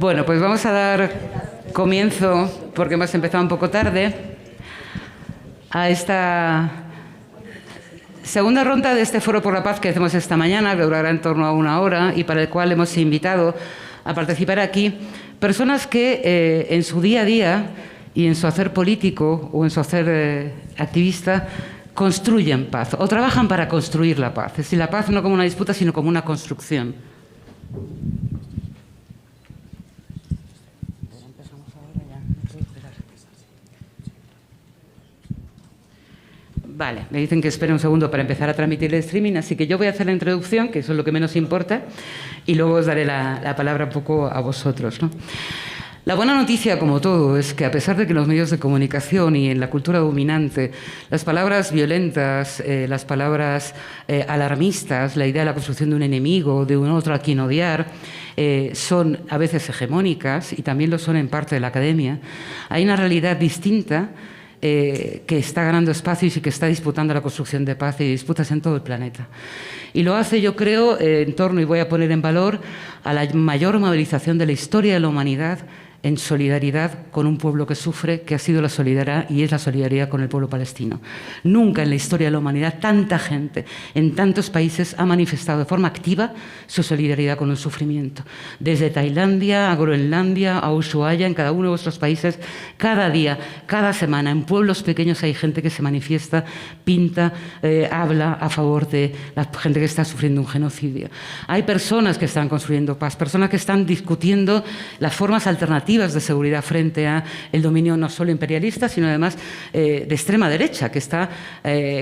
Bueno, pues vamos a dar comienzo, porque hemos empezado un poco tarde, a esta segunda ronda de este Foro por la Paz que hacemos esta mañana, que durará en torno a 1 hora y para el cual hemos invitado a participar aquí personas que en su día a día y en su hacer político o en su hacer activista construyen paz o trabajan para construir la paz. Es decir, la paz no como una disputa, sino como una construcción. Vale, me dicen que espere un segundo para empezar a transmitir el streaming, así que yo voy a hacer la introducción, que eso es lo que menos importa, y luego os daré la palabra un poco a vosotros, ¿no? La buena noticia, como todo, es que a pesar de que en los medios de comunicación y en la cultura dominante las palabras violentas, las palabras alarmistas, la idea de la construcción de un enemigo, de un otro a quien odiar, son a veces hegemónicas y también lo son en parte de la academia, hay una realidad distinta que está ganando espacios y que está disputando la construcción de paz y disputas en todo el planeta. Y lo hace, yo creo, en torno, y voy a poner en valor, a la mayor movilización de la historia de la humanidad en solidaridad con un pueblo que sufre, que ha sido la solidaridad y es la solidaridad con el pueblo palestino. Nunca en la historia de la humanidad tanta gente en tantos países ha manifestado de forma activa su solidaridad con el sufrimiento. Desde Tailandia a Groenlandia a Ushuaia, en cada uno de vuestros países, cada día, cada semana, en pueblos pequeños hay gente que se manifiesta, pinta, habla a favor de la gente que está sufriendo un genocidio. Hay personas que están construyendo paz, personas que están discutiendo las formas alternativas de seguridad frente a el dominio no solo imperialista, sino además de extrema derecha, que está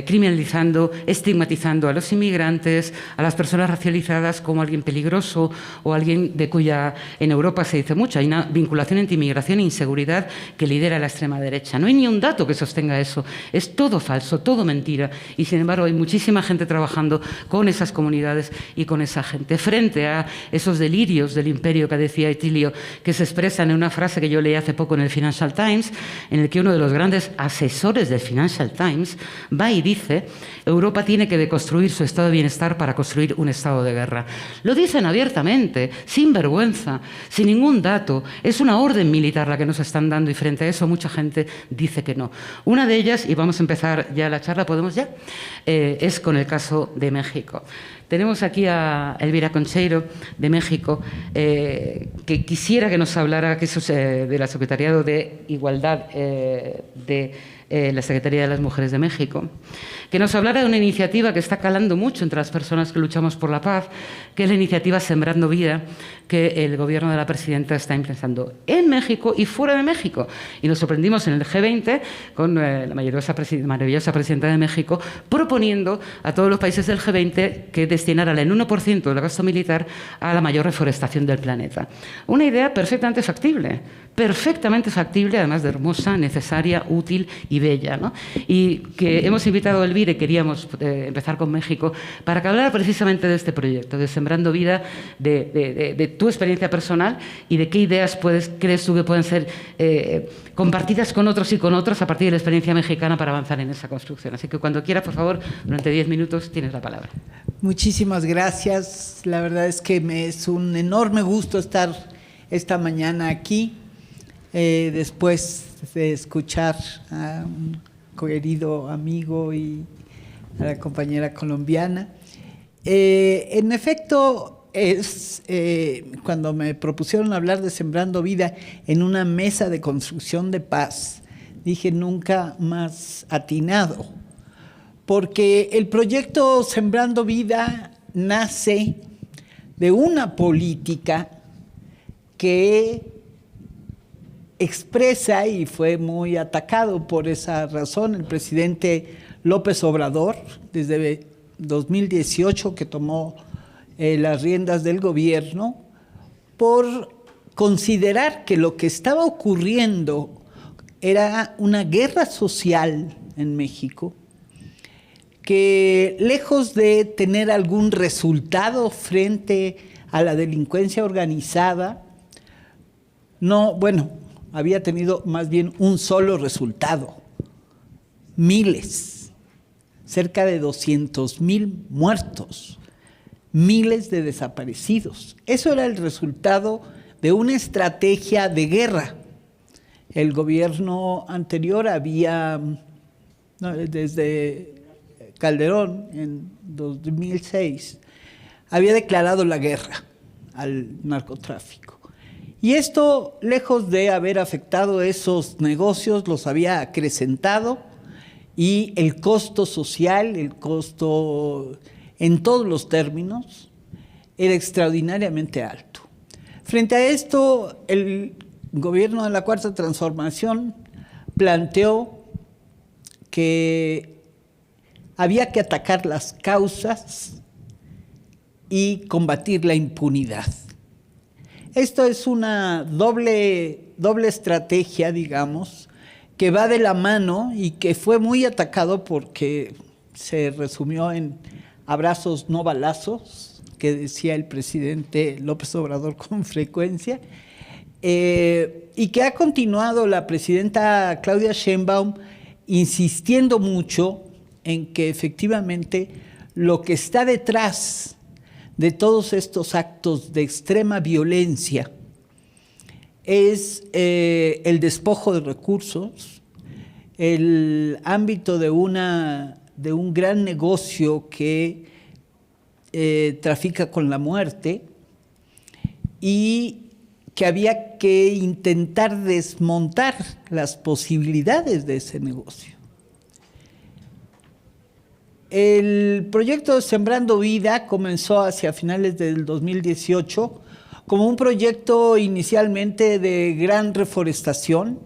criminalizando, estigmatizando a los inmigrantes, a las personas racializadas como alguien peligroso o alguien de cuya, en Europa se dice mucho, hay una vinculación entre inmigración e inseguridad que lidera la extrema derecha. No hay ni un dato que sostenga eso, es todo falso, todo mentira, y sin embargo hay muchísima gente trabajando con esas comunidades y con esa gente, frente a esos delirios del imperio que decía Etilio, que se expresan en una frase que yo leí hace poco en el Financial Times, en el que uno de los grandes asesores del Financial Times va y dice: Europa tiene que deconstruir su estado de bienestar para construir un estado de guerra. Lo dicen abiertamente, sin vergüenza, sin ningún dato. Es una orden militar la que nos están dando y frente a eso mucha gente dice que no. Una de ellas, y vamos a empezar ya la charla, ¿podemos ya? Es con el caso de México. Tenemos aquí a Elvira Concheiro, de México, que quisiera que nos hablara, que eso es de la Secretariado de Igualdad de la Secretaría de las Mujeres de México, que nos hablara de una iniciativa que está calando mucho entre las personas que luchamos por la paz, que es la iniciativa Sembrando Vida, que el gobierno de la presidenta está implementando en México y fuera de México. Y nos sorprendimos en el G20 con la maravillosa presidenta de México proponiendo a todos los países del G20 que destinaran el 1% del gasto militar a la mayor reforestación del planeta. Una idea perfectamente factible, además de hermosa, necesaria, útil y bella, ¿no? Y que hemos invitado a Elvira y queríamos empezar con México para que hablara precisamente de este proyecto, de Sembrando Vida, de tu experiencia personal y de qué ideas crees tú que pueden ser compartidas con otros y con otros a partir de la experiencia mexicana para avanzar en esa construcción. Así que cuando quieras, por favor, durante 10 minutos tienes la palabra. Muchísimas gracias. La verdad es que me es un enorme gusto estar esta mañana aquí, después de escuchar a un querido amigo y a la compañera colombiana. En efecto, cuando me propusieron hablar de Sembrando Vida en una mesa de construcción de paz, dije nunca más atinado, porque el proyecto Sembrando Vida nace de una política que expresa, y fue muy atacado por esa razón, el presidente López Obrador, desde 2018 que tomó las riendas del gobierno, por considerar que lo que estaba ocurriendo era una guerra social en México, que lejos de tener algún resultado frente a la delincuencia organizada, había tenido más bien un solo resultado: miles, cerca de 200,000 muertos, miles de desaparecidos. Eso era el resultado de una estrategia de guerra. El gobierno anterior había, desde Calderón en 2006, había declarado la guerra al narcotráfico. Y esto, lejos de haber afectado esos negocios, los había acrecentado, y el costo social, el costo en todos los términos, era extraordinariamente alto. Frente a esto, el gobierno de la Cuarta Transformación planteó que había que atacar las causas y combatir la impunidad. Esto es una doble estrategia, digamos, que va de la mano y que fue muy atacado porque se resumió en abrazos no balazos, que decía el presidente López Obrador con frecuencia, y que ha continuado la presidenta Claudia Sheinbaum insistiendo mucho en que efectivamente lo que está detrás de todos estos actos de extrema violencia es el despojo de recursos, el ámbito de un gran negocio que trafica con la muerte, y que había que intentar desmontar las posibilidades de ese negocio. El proyecto Sembrando Vida comenzó hacia finales del 2018 como un proyecto inicialmente de gran reforestación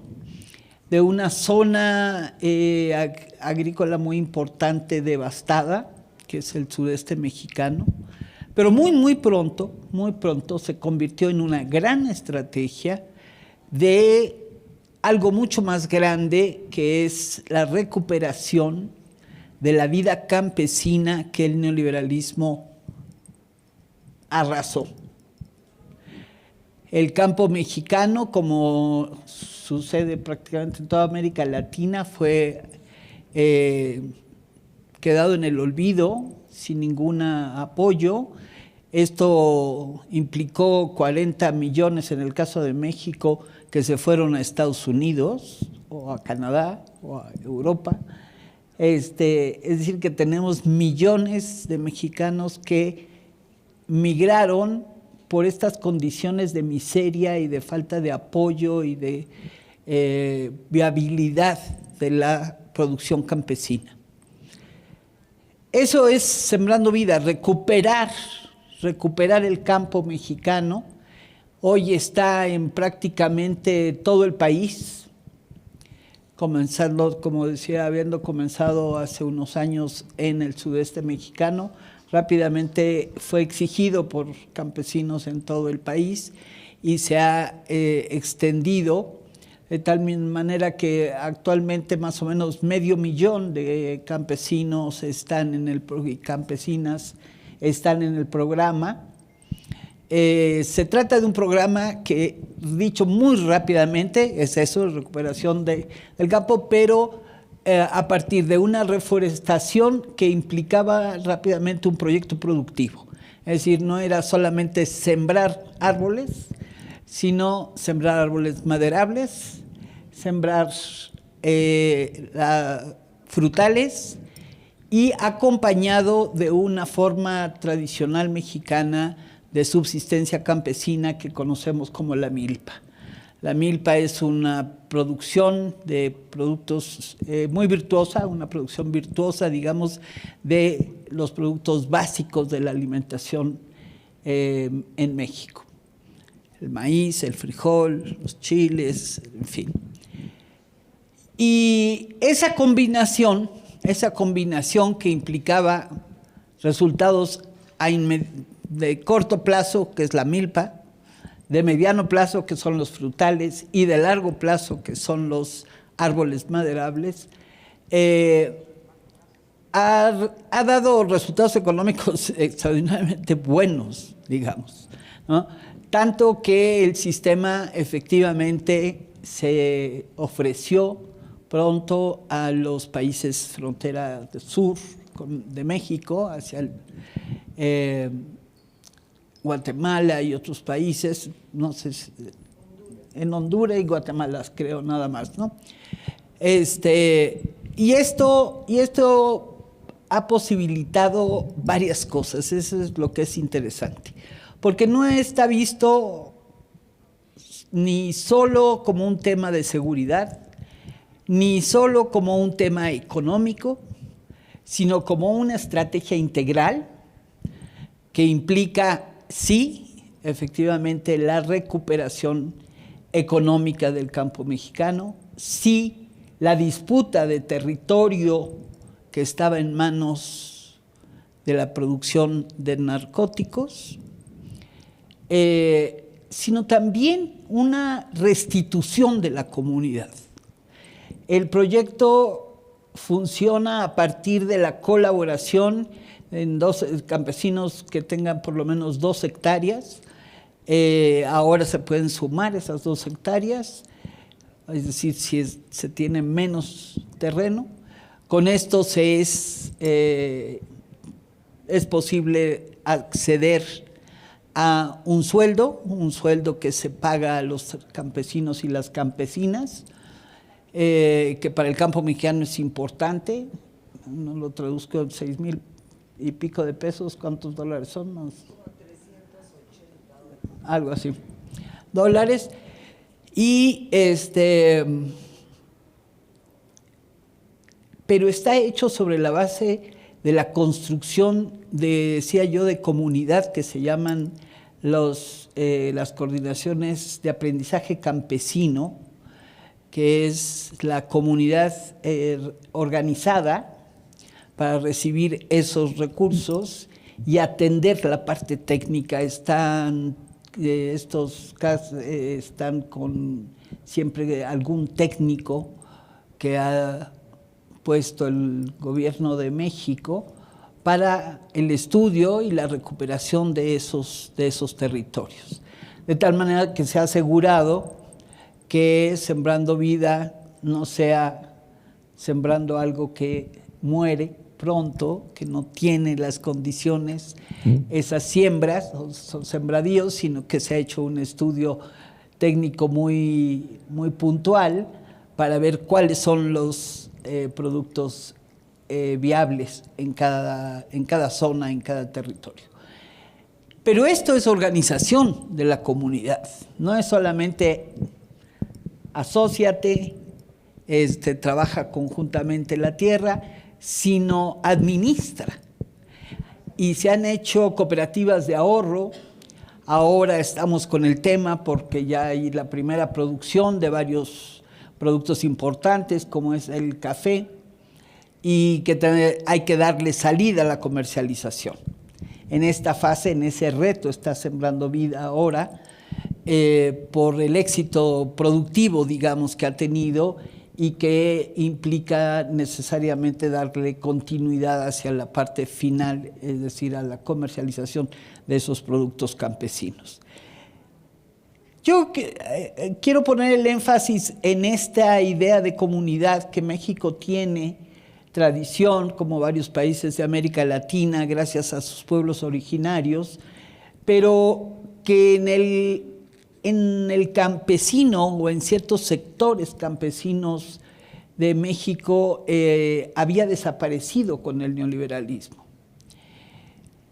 de una zona agrícola muy importante devastada, que es el sureste mexicano, pero muy pronto se convirtió en una gran estrategia de algo mucho más grande, que es la recuperación de la vida campesina que el neoliberalismo arrasó. El campo mexicano, como sucede prácticamente en toda América Latina, fue quedado en el olvido, sin ningún apoyo. Esto implicó 40 millones en el caso de México que se fueron a Estados Unidos o a Canadá o a Europa. Es decir, que tenemos millones de mexicanos que migraron por estas condiciones de miseria y de falta de apoyo y de viabilidad de la producción campesina. Eso es Sembrando Vida, recuperar el campo mexicano. Hoy está en prácticamente todo el país, comenzando, como decía, habiendo comenzado hace unos años en el sudeste mexicano. Rápidamente fue exigido por campesinos en todo el país y se ha extendido de tal manera que actualmente más o menos 500,000 de campesinos y campesinas están en el programa. Se trata de un programa que, dicho muy rápidamente, es eso, recuperación del campo, pero a partir de una reforestación que implicaba rápidamente un proyecto productivo. Es decir, no era solamente sembrar árboles, sino sembrar árboles maderables, sembrar frutales, y acompañado de una forma tradicional mexicana de subsistencia campesina que conocemos como la milpa. La milpa es una producción de productos muy virtuosa, una producción virtuosa, digamos, de los productos básicos de la alimentación en México. El maíz, el frijol, los chiles, en fin. Y esa combinación que implicaba resultados de corto plazo, que es la milpa, de mediano plazo, que son los frutales, y de largo plazo, que son los árboles maderables, ha dado resultados económicos extraordinariamente buenos, digamos, ¿no? Tanto que el sistema efectivamente se ofreció pronto a los países frontera del sur de México, Guatemala y otros países, no sé, en Honduras y Guatemala, creo, nada más, ¿no? Y esto ha posibilitado varias cosas, eso es lo que es interesante, porque no está visto ni solo como un tema de seguridad, ni solo como un tema económico, sino como una estrategia integral que implica, sí, efectivamente, la recuperación económica del campo mexicano, sí, la disputa de territorio que estaba en manos de la producción de narcóticos, sino también una restitución de la comunidad. El proyecto funciona a partir de la colaboración en dos campesinos que tengan por lo menos 2 hectáreas. Ahora se pueden sumar esas 2 hectáreas, es decir, si se tiene menos terreno. Con esto es posible acceder a un sueldo que se paga a los campesinos y las campesinas, que para el campo mexicano es importante. No lo traduzco en 6,000 y pico de pesos. ¿Cuántos dólares son? Como 380. Algo así. Dólares. Y pero está hecho sobre la base de la construcción decía yo, de comunidad, que se llaman las coordinaciones de aprendizaje campesino, que es la comunidad organizada para recibir esos recursos y atender la parte técnica. Estos casos están con siempre algún técnico que ha puesto el gobierno de México para el estudio y la recuperación de esos territorios. De tal manera que se ha asegurado que Sembrando Vida no sea sembrando algo que muere pronto, que no tiene las condiciones, esas siembras, son sembradíos, sino que se ha hecho un estudio técnico muy, muy puntual para ver cuáles son los productos viables en cada zona, en cada territorio. Pero esto es organización de la comunidad, no es solamente asóciate, trabaja conjuntamente la tierra, sino administra. Y se han hecho cooperativas de ahorro. Ahora estamos con el tema porque ya hay la primera producción de varios productos importantes, como es el café, y que hay que darle salida a la comercialización. En esta fase, en ese reto, está Sembrando Vida ahora, por el éxito productivo, digamos, que ha tenido y que implica necesariamente darle continuidad hacia la parte final, es decir, a la comercialización de esos productos campesinos. Yo quiero poner el énfasis en esta idea de comunidad que México tiene tradición, como varios países de América Latina, gracias a sus pueblos originarios, pero que en el campesino o en ciertos sectores campesinos de México había desaparecido con el neoliberalismo.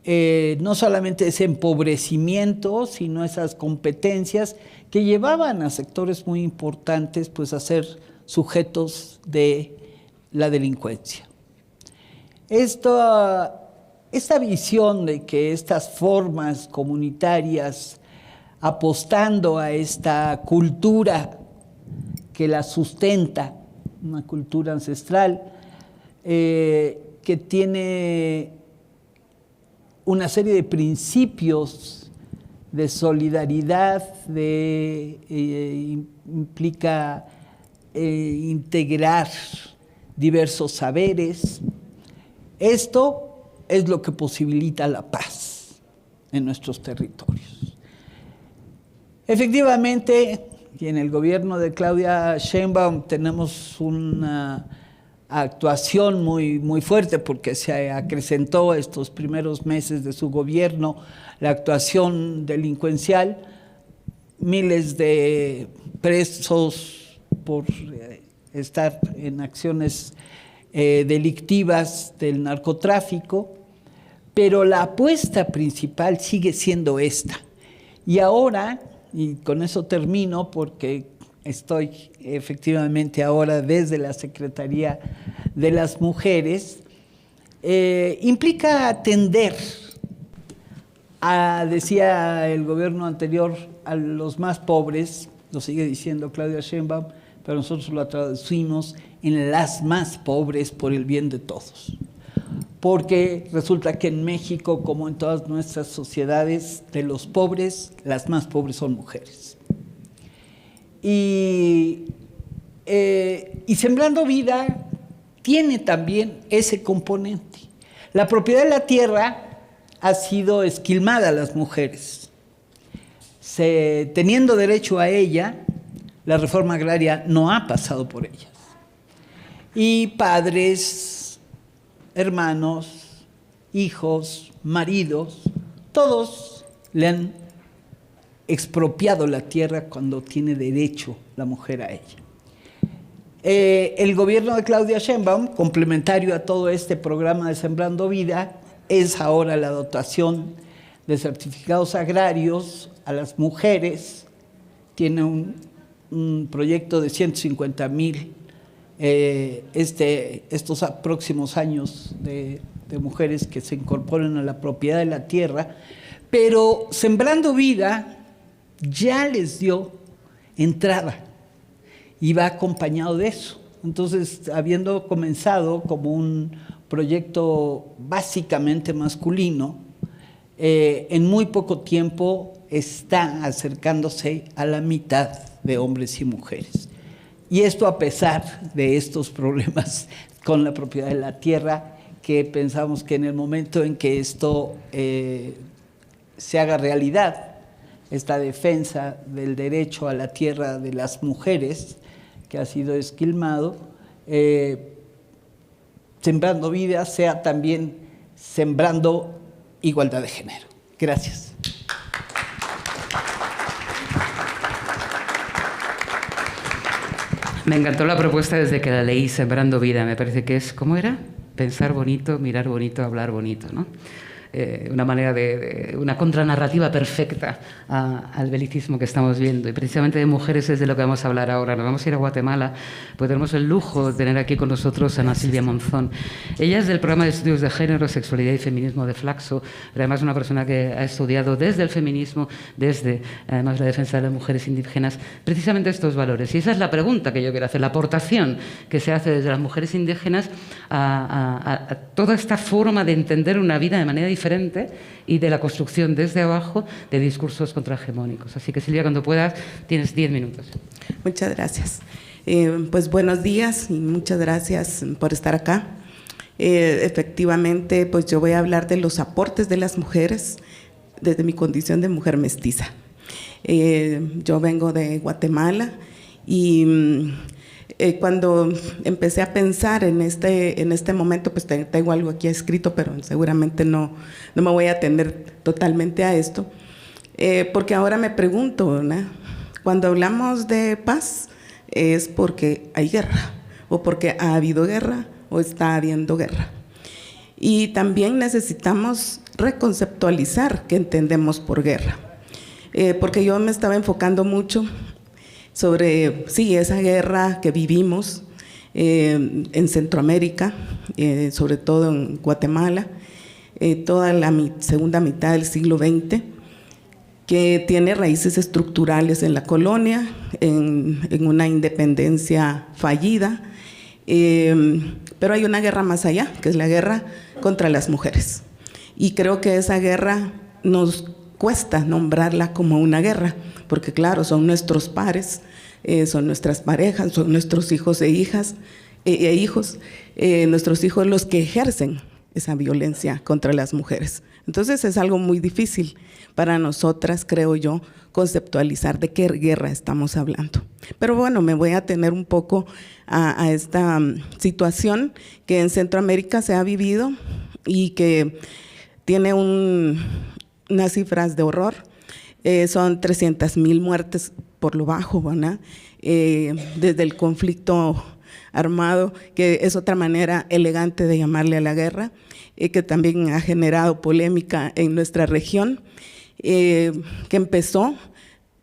No solamente ese empobrecimiento, sino esas competencias que llevaban a sectores muy importantes pues, a ser sujetos de la delincuencia. Esta visión de que estas formas comunitarias, apostando a esta cultura que la sustenta, una cultura ancestral, que tiene una serie de principios de solidaridad, implica integrar diversos saberes. Esto es lo que posibilita la paz en nuestros territorios. Efectivamente, y en el gobierno de Claudia Sheinbaum tenemos una actuación muy fuerte, porque se acrecentó estos primeros meses de su gobierno la actuación delincuencial, miles de presos por estar en acciones delictivas del narcotráfico, pero la apuesta principal sigue siendo esta. Y ahora, y con eso termino, porque estoy efectivamente ahora desde la Secretaría de las Mujeres, implica atender, decía el gobierno anterior, a los más pobres, lo sigue diciendo Claudia Sheinbaum, pero nosotros lo traducimos en las más pobres por el bien de todos. Porque resulta que en México, como en todas nuestras sociedades, de los pobres, las más pobres son mujeres. Y Sembrando Vida tiene también ese componente. La propiedad de la tierra ha sido esquilmada a las mujeres. Teniendo derecho a ella, la reforma agraria no ha pasado por ellas. Y padres, hermanos, hijos, maridos, todos le han expropiado la tierra cuando tiene derecho la mujer a ella. El gobierno de Claudia Sheinbaum, complementario a todo este programa de Sembrando Vida, es ahora la dotación de certificados agrarios a las mujeres. Tiene un proyecto de 150,000 estos próximos años de mujeres que se incorporen a la propiedad de la tierra, pero Sembrando Vida ya les dio entrada y va acompañado de eso. Entonces, habiendo comenzado como un proyecto básicamente masculino, en muy poco tiempo está acercándose a la mitad de hombres y mujeres. Y esto a pesar de estos problemas con la propiedad de la tierra, que pensamos que en el momento en que esto se haga realidad, esta defensa del derecho a la tierra de las mujeres, que ha sido esquilmado, Sembrando Vida sea también sembrando igualdad de género. Gracias. Me encantó la propuesta desde que la leí, Sembrando Vida. Me parece que es, ¿cómo era? Pensar bonito, mirar bonito, hablar bonito, ¿no? Una manera una contranarrativa perfecta al belicismo que estamos viendo. Y precisamente de mujeres es de lo que vamos a hablar ahora. Nos vamos a ir a Guatemala, pues tenemos el lujo de tener aquí con nosotros a Ana Silvia Monzón. Ella es del programa de estudios de género, sexualidad y feminismo de Flaxo, pero además una persona que ha estudiado desde el feminismo, desde además la defensa de las mujeres indígenas, precisamente estos valores. Y esa es la pregunta que yo quiero hacer, la aportación que se hace desde las mujeres indígenas a toda esta forma de entender una vida de manera diferente y de la construcción desde abajo de discursos contrahegemónicos. Así que, Silvia, cuando puedas, tienes 10 minutos. Muchas gracias. Pues buenos días y muchas gracias por estar acá. Efectivamente, pues yo voy a hablar de los aportes de las mujeres desde mi condición de mujer mestiza. Yo vengo de Guatemala y cuando empecé a pensar en este momento, pues tengo algo aquí escrito, pero seguramente no me voy a atender totalmente a esto, porque ahora me pregunto, ¿no? Cuando hablamos de paz, ¿es porque hay guerra, o porque ha habido guerra, o está habiendo guerra? Y también necesitamos reconceptualizar qué entendemos por guerra, porque yo me estaba enfocando mucho sobre, sí, esa guerra que vivimos en Centroamérica, sobre todo en Guatemala, toda la segunda mitad del siglo XX, que tiene raíces estructurales en la colonia, en una independencia fallida, pero hay una guerra más allá, que es la guerra contra las mujeres. Y creo que esa guerra nos cuesta nombrarla como una guerra, porque claro, son nuestros pares, son nuestras parejas, son nuestros hijos e hijas, hijos, nuestros hijos los que ejercen esa violencia contra las mujeres. Entonces es algo muy difícil para nosotras, creo yo, conceptualizar de qué guerra estamos hablando. Pero bueno, me voy a atener un poco a esta situación que en Centroamérica se ha vivido y que tiene unas cifras de horror. Son 300,000 muertes por lo bajo, ¿verdad? Desde el conflicto armado, que es otra manera elegante de llamarle a la guerra, que también ha generado polémica en nuestra región, que empezó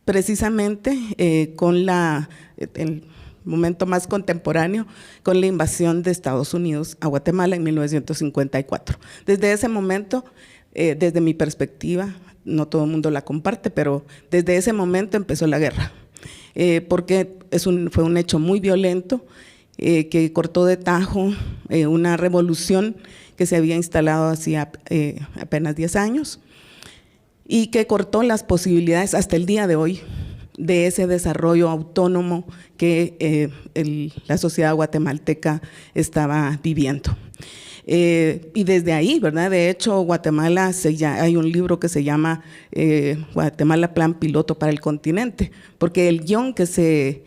precisamente con el momento más contemporáneo, con la invasión de Estados Unidos a Guatemala en 1954. Desde ese momento, desde mi perspectiva, no todo el mundo la comparte, pero desde ese momento empezó la guerra, porque fue un hecho muy violento, que cortó de tajo una revolución que se había instalado hacía apenas 10 años y que cortó las posibilidades hasta el día de hoy de ese desarrollo autónomo que la sociedad guatemalteca estaba viviendo. Y desde ahí, ¿verdad? De hecho, Guatemala, hay un libro que se llama Guatemala Plan Piloto para el Continente, porque el guión que se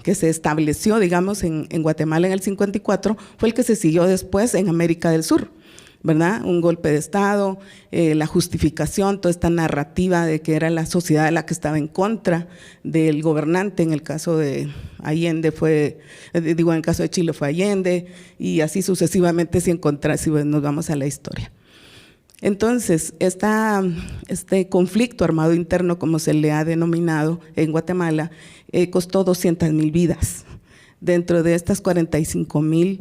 estableció, digamos, en Guatemala en el 54, fue el que se siguió después en América del Sur, ¿verdad? Un golpe de Estado, la justificación, toda esta narrativa de que era la sociedad la que estaba en contra del gobernante. En el caso de Allende en el caso de Chile fue Allende, y así sucesivamente si nos vamos a la historia. Entonces, este conflicto armado interno, como se le ha denominado en Guatemala, costó 200,000 vidas, dentro de estas 45,000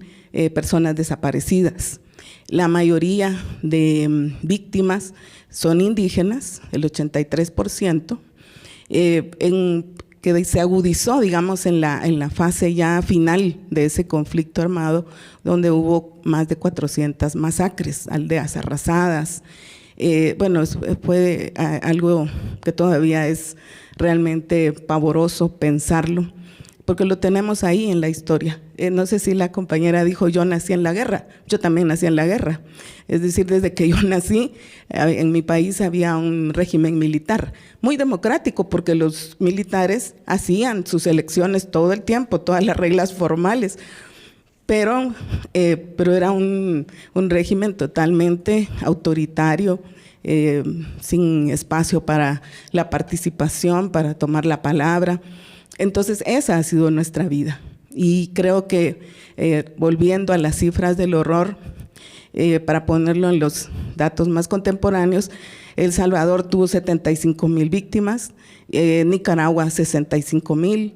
personas desaparecidas. La mayoría de víctimas son indígenas, el 83%, que se agudizó, digamos, en la fase ya final de ese conflicto armado, donde hubo más de 400 masacres, aldeas arrasadas. Bueno, fue algo que todavía es realmente pavoroso pensarlo, porque lo tenemos ahí en la historia. No sé si la compañera dijo, yo nací en la guerra, yo también nací en la guerra. Es decir, desde que yo nací, en mi país había un régimen militar, muy democrático, porque los militares hacían sus elecciones todo el tiempo, todas las reglas formales, pero era un régimen totalmente autoritario, sin espacio para la participación, para tomar la palabra. Entonces, esa ha sido nuestra vida. Y creo que, volviendo a las cifras del horror, para ponerlo en los datos más contemporáneos, El Salvador tuvo 75,000 víctimas, Nicaragua 65,000,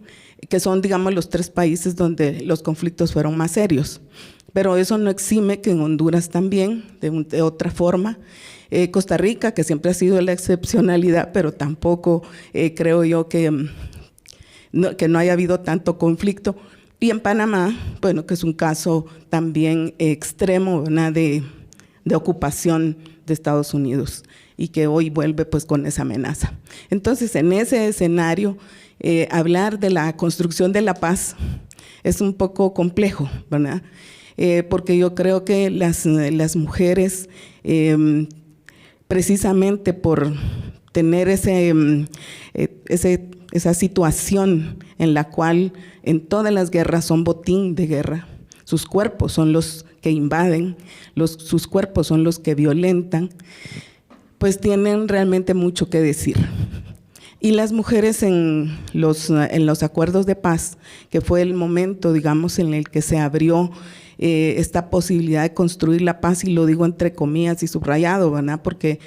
que son, digamos, los 3 países donde los conflictos fueron más serios. Pero eso no exime que en Honduras también, de otra forma. Costa Rica, que siempre ha sido la excepcionalidad, pero tampoco creo yo que no haya habido tanto conflicto. Y en Panamá, bueno, que es un caso también extremo, ¿verdad?, de ocupación de Estados Unidos, y que hoy vuelve pues con esa amenaza. Entonces, en ese escenario, hablar de la construcción de la paz es un poco complejo, ¿verdad? Porque yo creo que las mujeres, precisamente por tener esa situación en la cual en todas las guerras son botín de guerra, sus cuerpos son los que invaden, sus cuerpos son los que violentan, pues tienen realmente mucho que decir. Y las mujeres en los acuerdos de paz, que fue el momento, digamos, en el que se abrió esta posibilidad de construir la paz, y lo digo entre comillas y subrayado, ¿verdad? Porque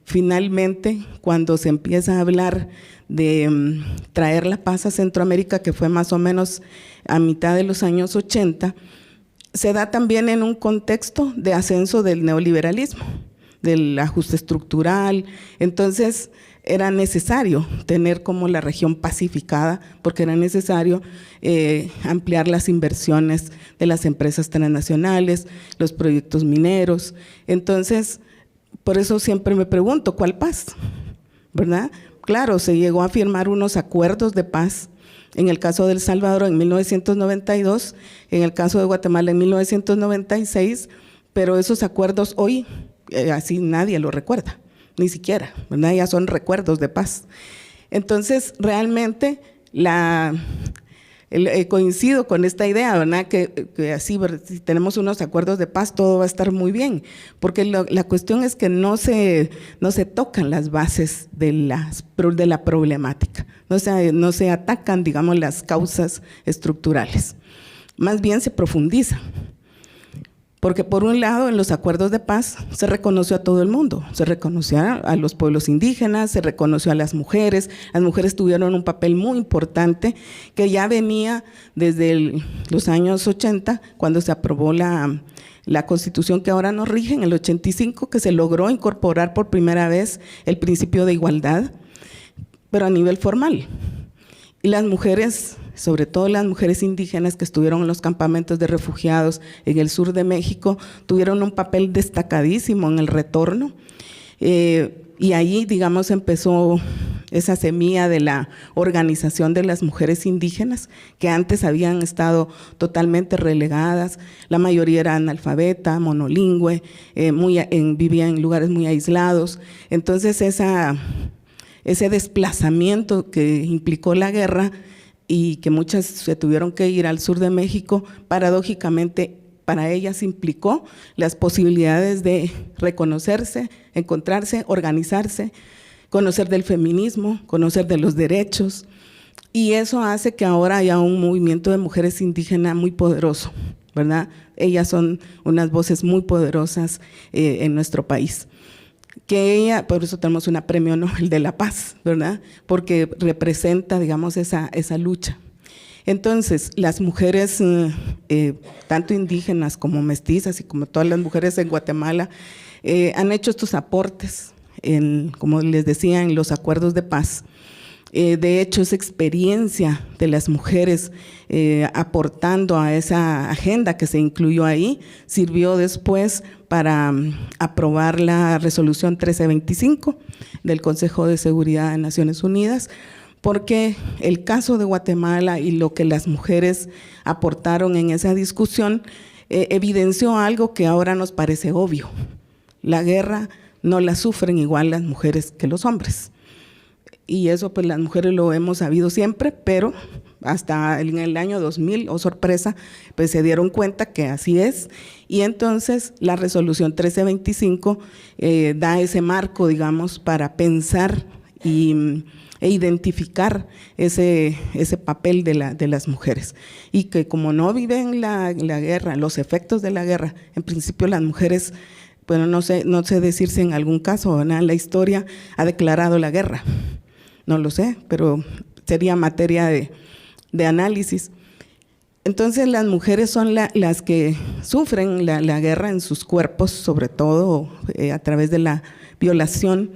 finalmente, cuando se empieza a hablar de traer la paz a Centroamérica, que fue más o menos a mitad de los años 80, se da también en un contexto de ascenso del neoliberalismo, del ajuste estructural. Entonces era necesario tener como la región pacificada, porque era necesario ampliar las inversiones de las empresas transnacionales, los proyectos mineros. Entonces, por eso siempre me pregunto, ¿cuál paz? ¿Verdad? Claro, se llegó a firmar unos acuerdos de paz, en el caso de El Salvador en 1992, en el caso de Guatemala en 1996, pero esos acuerdos hoy así nadie lo recuerda, ni siquiera, ¿verdad? Ya son recuerdos de paz. Entonces, realmente coincido con esta idea, ¿verdad? Que así, si tenemos unos acuerdos de paz, todo va a estar muy bien, porque la cuestión es que no se tocan las bases de la problemática, no se atacan, digamos, las causas estructurales, más bien se profundiza. Porque por un lado, en los acuerdos de paz se reconoció a todo el mundo, se reconoció a los pueblos indígenas, se reconoció a las mujeres tuvieron un papel muy importante que ya venía desde los años 80, cuando se aprobó la Constitución que ahora nos rige, en el 85, que se logró incorporar por primera vez el principio de igualdad, pero a nivel formal. Y las mujeres, sobre todo las mujeres indígenas que estuvieron en los campamentos de refugiados en el sur de México, tuvieron un papel destacadísimo en el retorno. Y ahí, digamos, empezó esa semilla de la organización de las mujeres indígenas, que antes habían estado totalmente relegadas. La mayoría era analfabeta, monolingüe, vivía en lugares muy aislados. Entonces, ese desplazamiento que implicó la guerra y que muchas se tuvieron que ir al sur de México, paradójicamente para ellas implicó las posibilidades de reconocerse, encontrarse, organizarse, conocer del feminismo, conocer de los derechos, y eso hace que ahora haya un movimiento de mujeres indígenas muy poderoso, ¿verdad? Ellas son unas voces muy poderosas en nuestro país. Por eso tenemos un premio Nobel de la Paz, ¿verdad? Porque representa, digamos, esa lucha. Entonces, las mujeres, tanto indígenas como mestizas y como todas las mujeres en Guatemala, han hecho estos aportes, como les decía, en los acuerdos de paz. De hecho, esa experiencia de las mujeres aportando a esa agenda que se incluyó ahí, sirvió después para aprobar la resolución 1325 del Consejo de Seguridad de Naciones Unidas, porque el caso de Guatemala y lo que las mujeres aportaron en esa discusión evidenció algo que ahora nos parece obvio: la guerra no la sufren igual las mujeres que los hombres. Y eso pues las mujeres lo hemos sabido siempre, pero hasta en el año 2000, oh sorpresa, pues se dieron cuenta que así es, y entonces la resolución 1325 da ese marco, digamos, para pensar e identificar ese papel de las mujeres, y que como no viven la guerra, los efectos de la guerra, en principio las mujeres, bueno, no sé decir si en algún caso, ¿no?, la historia ha declarado la guerra. No lo sé, pero sería materia de análisis. Entonces, las mujeres son las que sufren la guerra en sus cuerpos, sobre todo a través de la violación.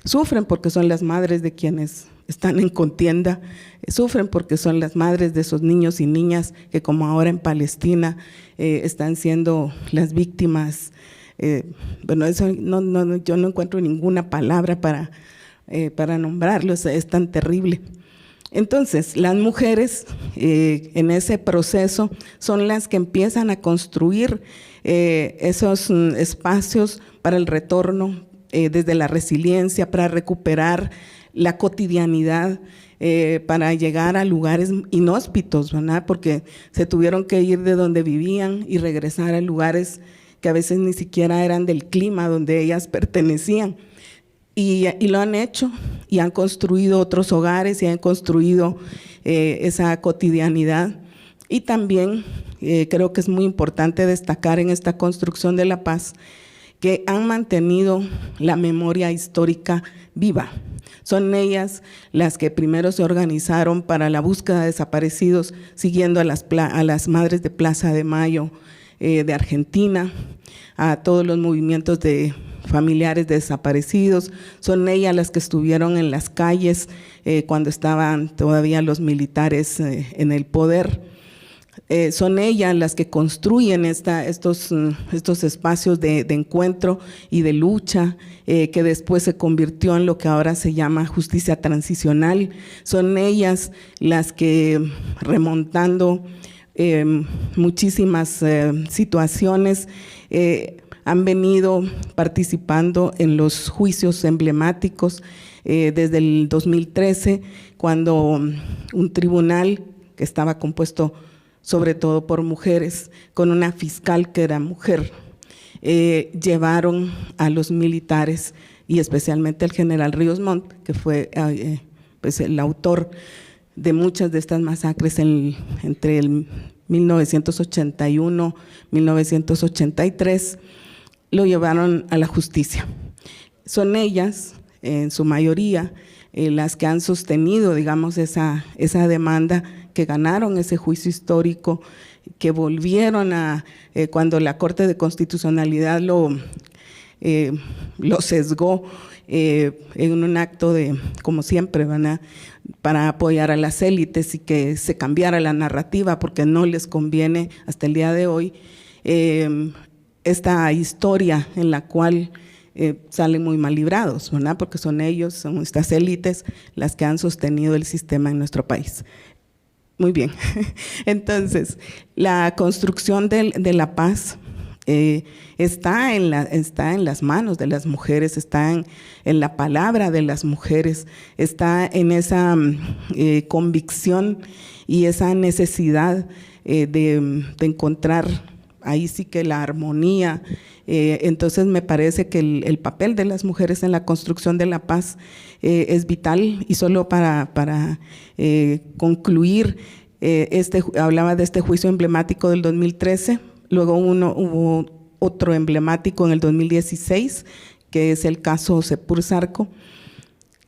Sufren porque son las madres de quienes están en contienda, sufren porque son las madres de esos niños y niñas que, como ahora en Palestina, están siendo las víctimas. Bueno, eso yo no encuentro ninguna palabra para nombrarlo, es tan terrible. Entonces, las mujeres en ese proceso son las que empiezan a construir esos espacios para el retorno, desde la resiliencia, para recuperar la cotidianidad, para llegar a lugares inhóspitos, ¿verdad? Porque se tuvieron que ir de donde vivían y regresar a lugares que a veces ni siquiera eran del clima donde ellas pertenecían. Y lo han hecho, y han construido otros hogares, y han construido esa cotidianidad. Y también creo que es muy importante destacar en esta construcción de la paz que han mantenido la memoria histórica viva. Son ellas las que primero se organizaron para la búsqueda de desaparecidos, siguiendo a las madres de Plaza de Mayo de Argentina, a todos los movimientos de familiares de desaparecidos. Son ellas las que estuvieron en las calles cuando estaban todavía los militares en el poder. Son ellas las que construyen estos espacios de encuentro y de lucha, que después se convirtió en lo que ahora se llama justicia transicional. Son ellas las que, remontando muchísimas situaciones, han venido participando en los juicios emblemáticos desde el 2013, cuando un tribunal que estaba compuesto sobre todo por mujeres, con una fiscal que era mujer, llevaron a los militares y especialmente al general Ríos Montt, que fue pues el autor de muchas de estas masacres entre el 1981 y 1983, lo llevaron a la justicia. Son ellas, en su mayoría, las que han sostenido, digamos, esa demanda, que ganaron ese juicio histórico, que volvieron a, cuando la Corte de Constitucionalidad lo sesgó en un acto de, como siempre, ¿verdad?, para apoyar a las élites y que se cambiara la narrativa porque no les conviene hasta el día de hoy esta historia en la cual salen muy mal librados, ¿verdad?, porque son ellos, son estas élites las que han sostenido el sistema en nuestro país. Muy bien. Entonces, la construcción de la paz está en las manos de las mujeres, está en la palabra de las mujeres, está en esa convicción y esa necesidad de encontrar ahí sí que la armonía. Entonces me parece que el papel de las mujeres en la construcción de la paz es vital. Y solo para concluir, hablaba de este juicio emblemático del 2013, luego hubo otro emblemático en el 2016, que es el caso Sepur Zarco,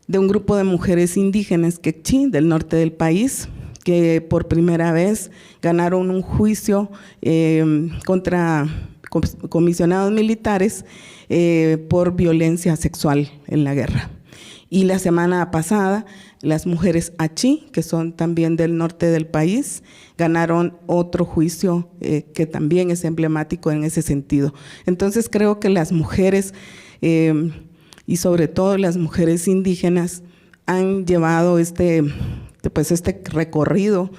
de un grupo de mujeres indígenas quechí del norte del país, que por primera vez ganaron un juicio contra comisionados militares por violencia sexual en la guerra. Y la semana pasada, las mujeres achí, que son también del norte del país, ganaron otro juicio que también es emblemático en ese sentido. Entonces creo que las mujeres, y sobre todo las mujeres indígenas, han llevado este recorrido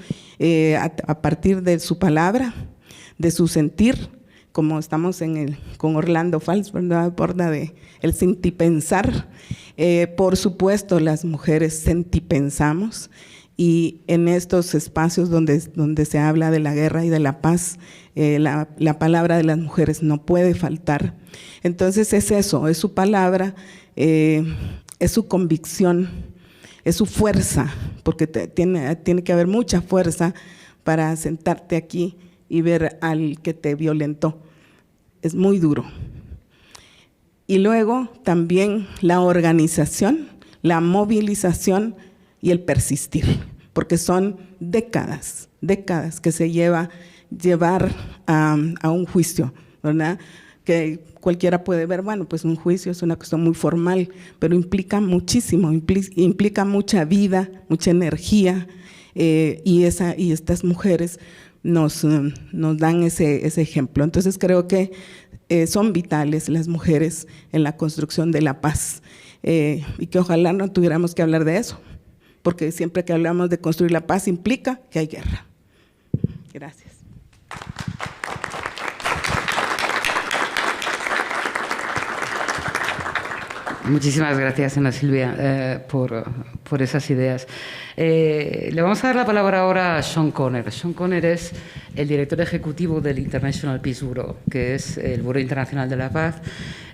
a partir de su palabra, de su sentir, como estamos con Orlando Fals, ¿verdad?, borda de el sentipensar. Por supuesto, las mujeres sentipensamos, y en estos espacios donde se habla de la guerra y de la paz, la palabra de las mujeres no puede faltar. Entonces es eso, es su palabra, es su convicción, es su fuerza, porque tiene que haber mucha fuerza para sentarte aquí y ver al que te violentó. Es muy duro. Y luego también la organización, la movilización y el persistir, porque son décadas que se llevar a un juicio, ¿verdad?, que cualquiera puede ver, bueno, pues un juicio es una cuestión muy formal, pero implica muchísimo, implica mucha vida, mucha energía, y estas mujeres nos dan ese ejemplo. Entonces creo que son vitales las mujeres en la construcción de la paz, y que ojalá no tuviéramos que hablar de eso, porque siempre que hablamos de construir la paz implica que hay guerra. Gracias. Muchísimas gracias, Ana Silvia, por esas ideas. Le vamos a dar la palabra ahora a Sean Conner. Sean Conner es el director ejecutivo del International Peace Bureau, que es el Buró Internacional de la Paz.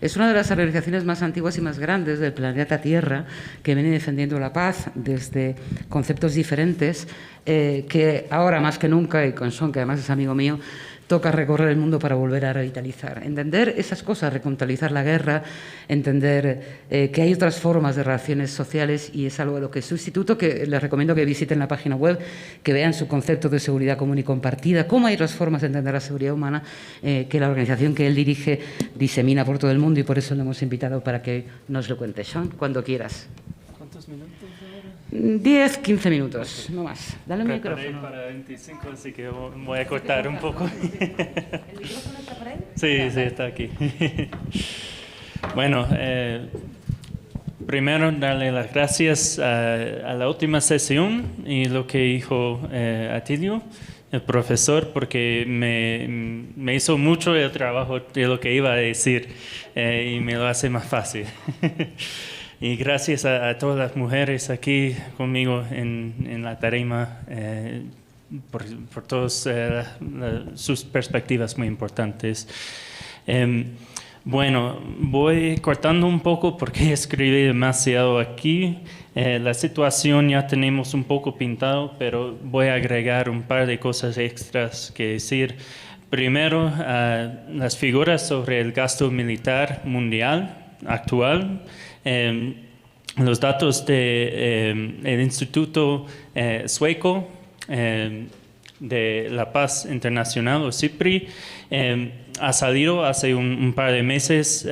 Es una de las organizaciones más antiguas y más grandes del planeta Tierra, que viene defendiendo la paz desde conceptos diferentes, que ahora más que nunca, y con Sean, que además es amigo mío, toca recorrer el mundo para volver a revitalizar. Entender esas cosas, recontextualizar la guerra, entender que hay otras formas de relaciones sociales, y es algo de lo que su instituto, que les recomiendo que visiten la página web, que vean su concepto de seguridad común y compartida, cómo hay otras formas de entender la seguridad humana, que la organización que él dirige disemina por todo el mundo, y por eso le hemos invitado para que nos lo cuente. Sean, cuando quieras. ¿Cuántos minutos? 10, 15 minutos, no más. Dale el micrófono. Para 25, así que voy a cortar un poco. ¿El micrófono está por ahí? Sí, está aquí. Bueno, primero darle las gracias a la última sesión y lo que dijo Atilio, el profesor porque me hizo mucho el trabajo de lo que iba a decir y me lo hace más fácil. Y gracias a todas las mujeres aquí conmigo en la tarima por todas sus perspectivas muy importantes. Bueno, voy cortando un poco porque escribí demasiado aquí. La situación ya tenemos un poco pintado, pero voy a agregar un par de cosas extras que decir. Primero, las figuras sobre el gasto militar mundial actual. Los datos del Instituto Sueco de la Paz Internacional, o SIPRI, ha salido hace un par de meses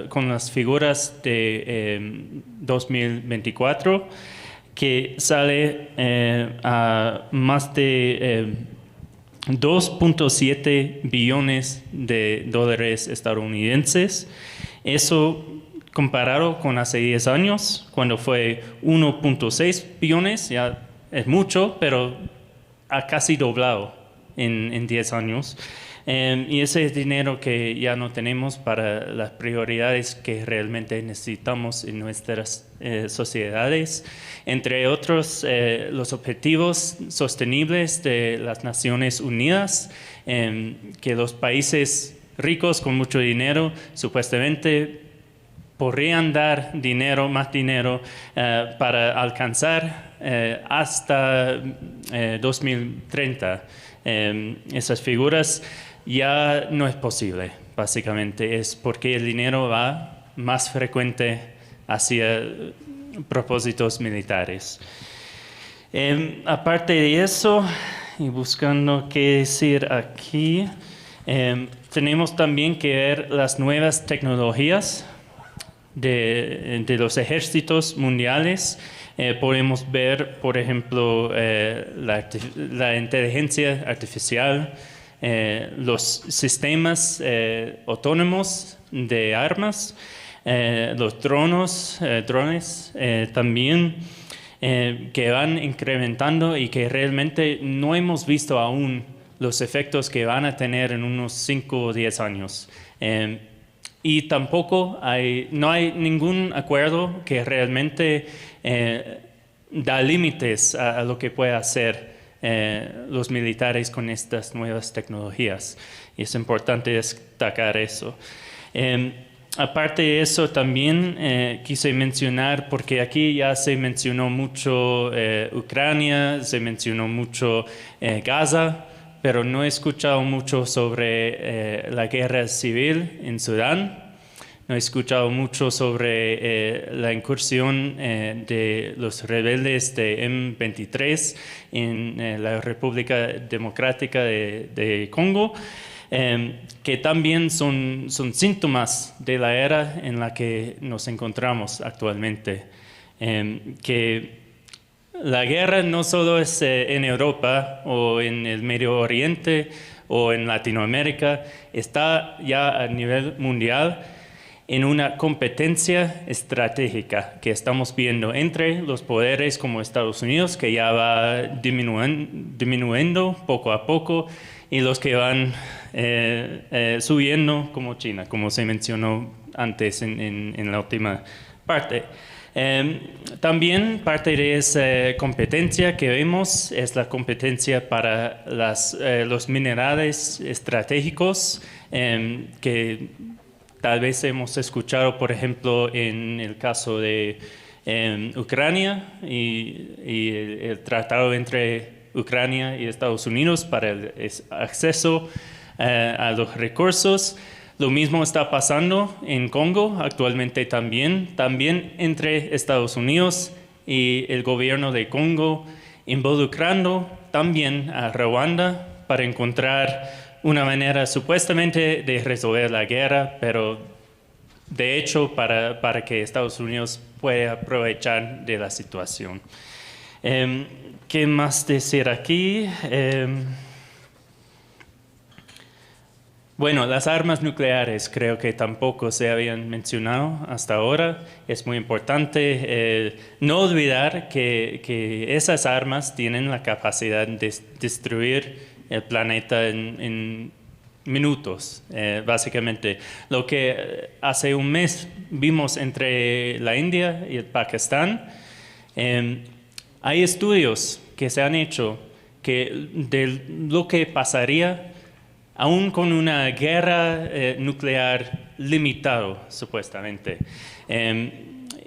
con las figuras de 2024, que sale a más de 2.7 billones de dólares estadounidenses. Eso comparado con hace 10 años, cuando fue 1.6 billones, ya es mucho, pero ha casi doblado en 10 años. Y ese es dinero que ya no tenemos para las prioridades que realmente necesitamos en nuestras sociedades. Entre otros, los objetivos sostenibles de las Naciones Unidas, que los países ricos con mucho dinero supuestamente podrían dar más dinero para alcanzar hasta 2030. Esas figuras ya no es posible, básicamente. Es porque el dinero va más frecuente hacia propósitos militares. Aparte de eso, y buscando qué decir aquí, tenemos también que ver las nuevas tecnologías de los ejércitos mundiales. Podemos ver, por ejemplo, la inteligencia artificial, los sistemas autónomos de armas, los drones también, que van incrementando y que realmente no hemos visto aún los efectos que van a tener en unos 5 o 10 años. Y tampoco no hay ningún acuerdo que realmente da límites a lo que puede hacer los militares con estas nuevas tecnologías. Y es importante destacar eso. Aparte de eso, también quise mencionar, porque aquí ya se mencionó mucho Ucrania, se mencionó mucho Gaza, pero no he escuchado mucho sobre la guerra civil en Sudán. No he escuchado mucho sobre la incursión de los rebeldes de M23 en la República Democrática de Congo, que también son síntomas de la era en la que nos encontramos actualmente. Que la guerra no solo es en Europa o en el Medio Oriente o en Latinoamérica, está ya a nivel mundial en una competencia estratégica que estamos viendo entre los poderes como Estados Unidos, que ya va disminuyendo poco a poco, y los que van subiendo como China, como se mencionó antes en la última parte. También parte de esa competencia que vemos es la competencia para los minerales estratégicos que tal vez hemos escuchado, por ejemplo, en el caso de Ucrania y el tratado entre Ucrania y Estados Unidos para el acceso a los recursos. Lo mismo está pasando en Congo actualmente también entre Estados Unidos y el gobierno de Congo, involucrando también a Ruanda para encontrar una manera supuestamente de resolver la guerra, pero de hecho para que Estados Unidos pueda aprovechar de la situación. ¿Qué más decir aquí? Bueno, las armas nucleares creo que tampoco se habían mencionado hasta ahora. Es muy importante no olvidar que esas armas tienen la capacidad de destruir el planeta en minutos, básicamente. Lo que hace un mes vimos entre la India y el Pakistán, hay estudios que se han hecho de lo que pasaría aún con una guerra nuclear limitado, supuestamente.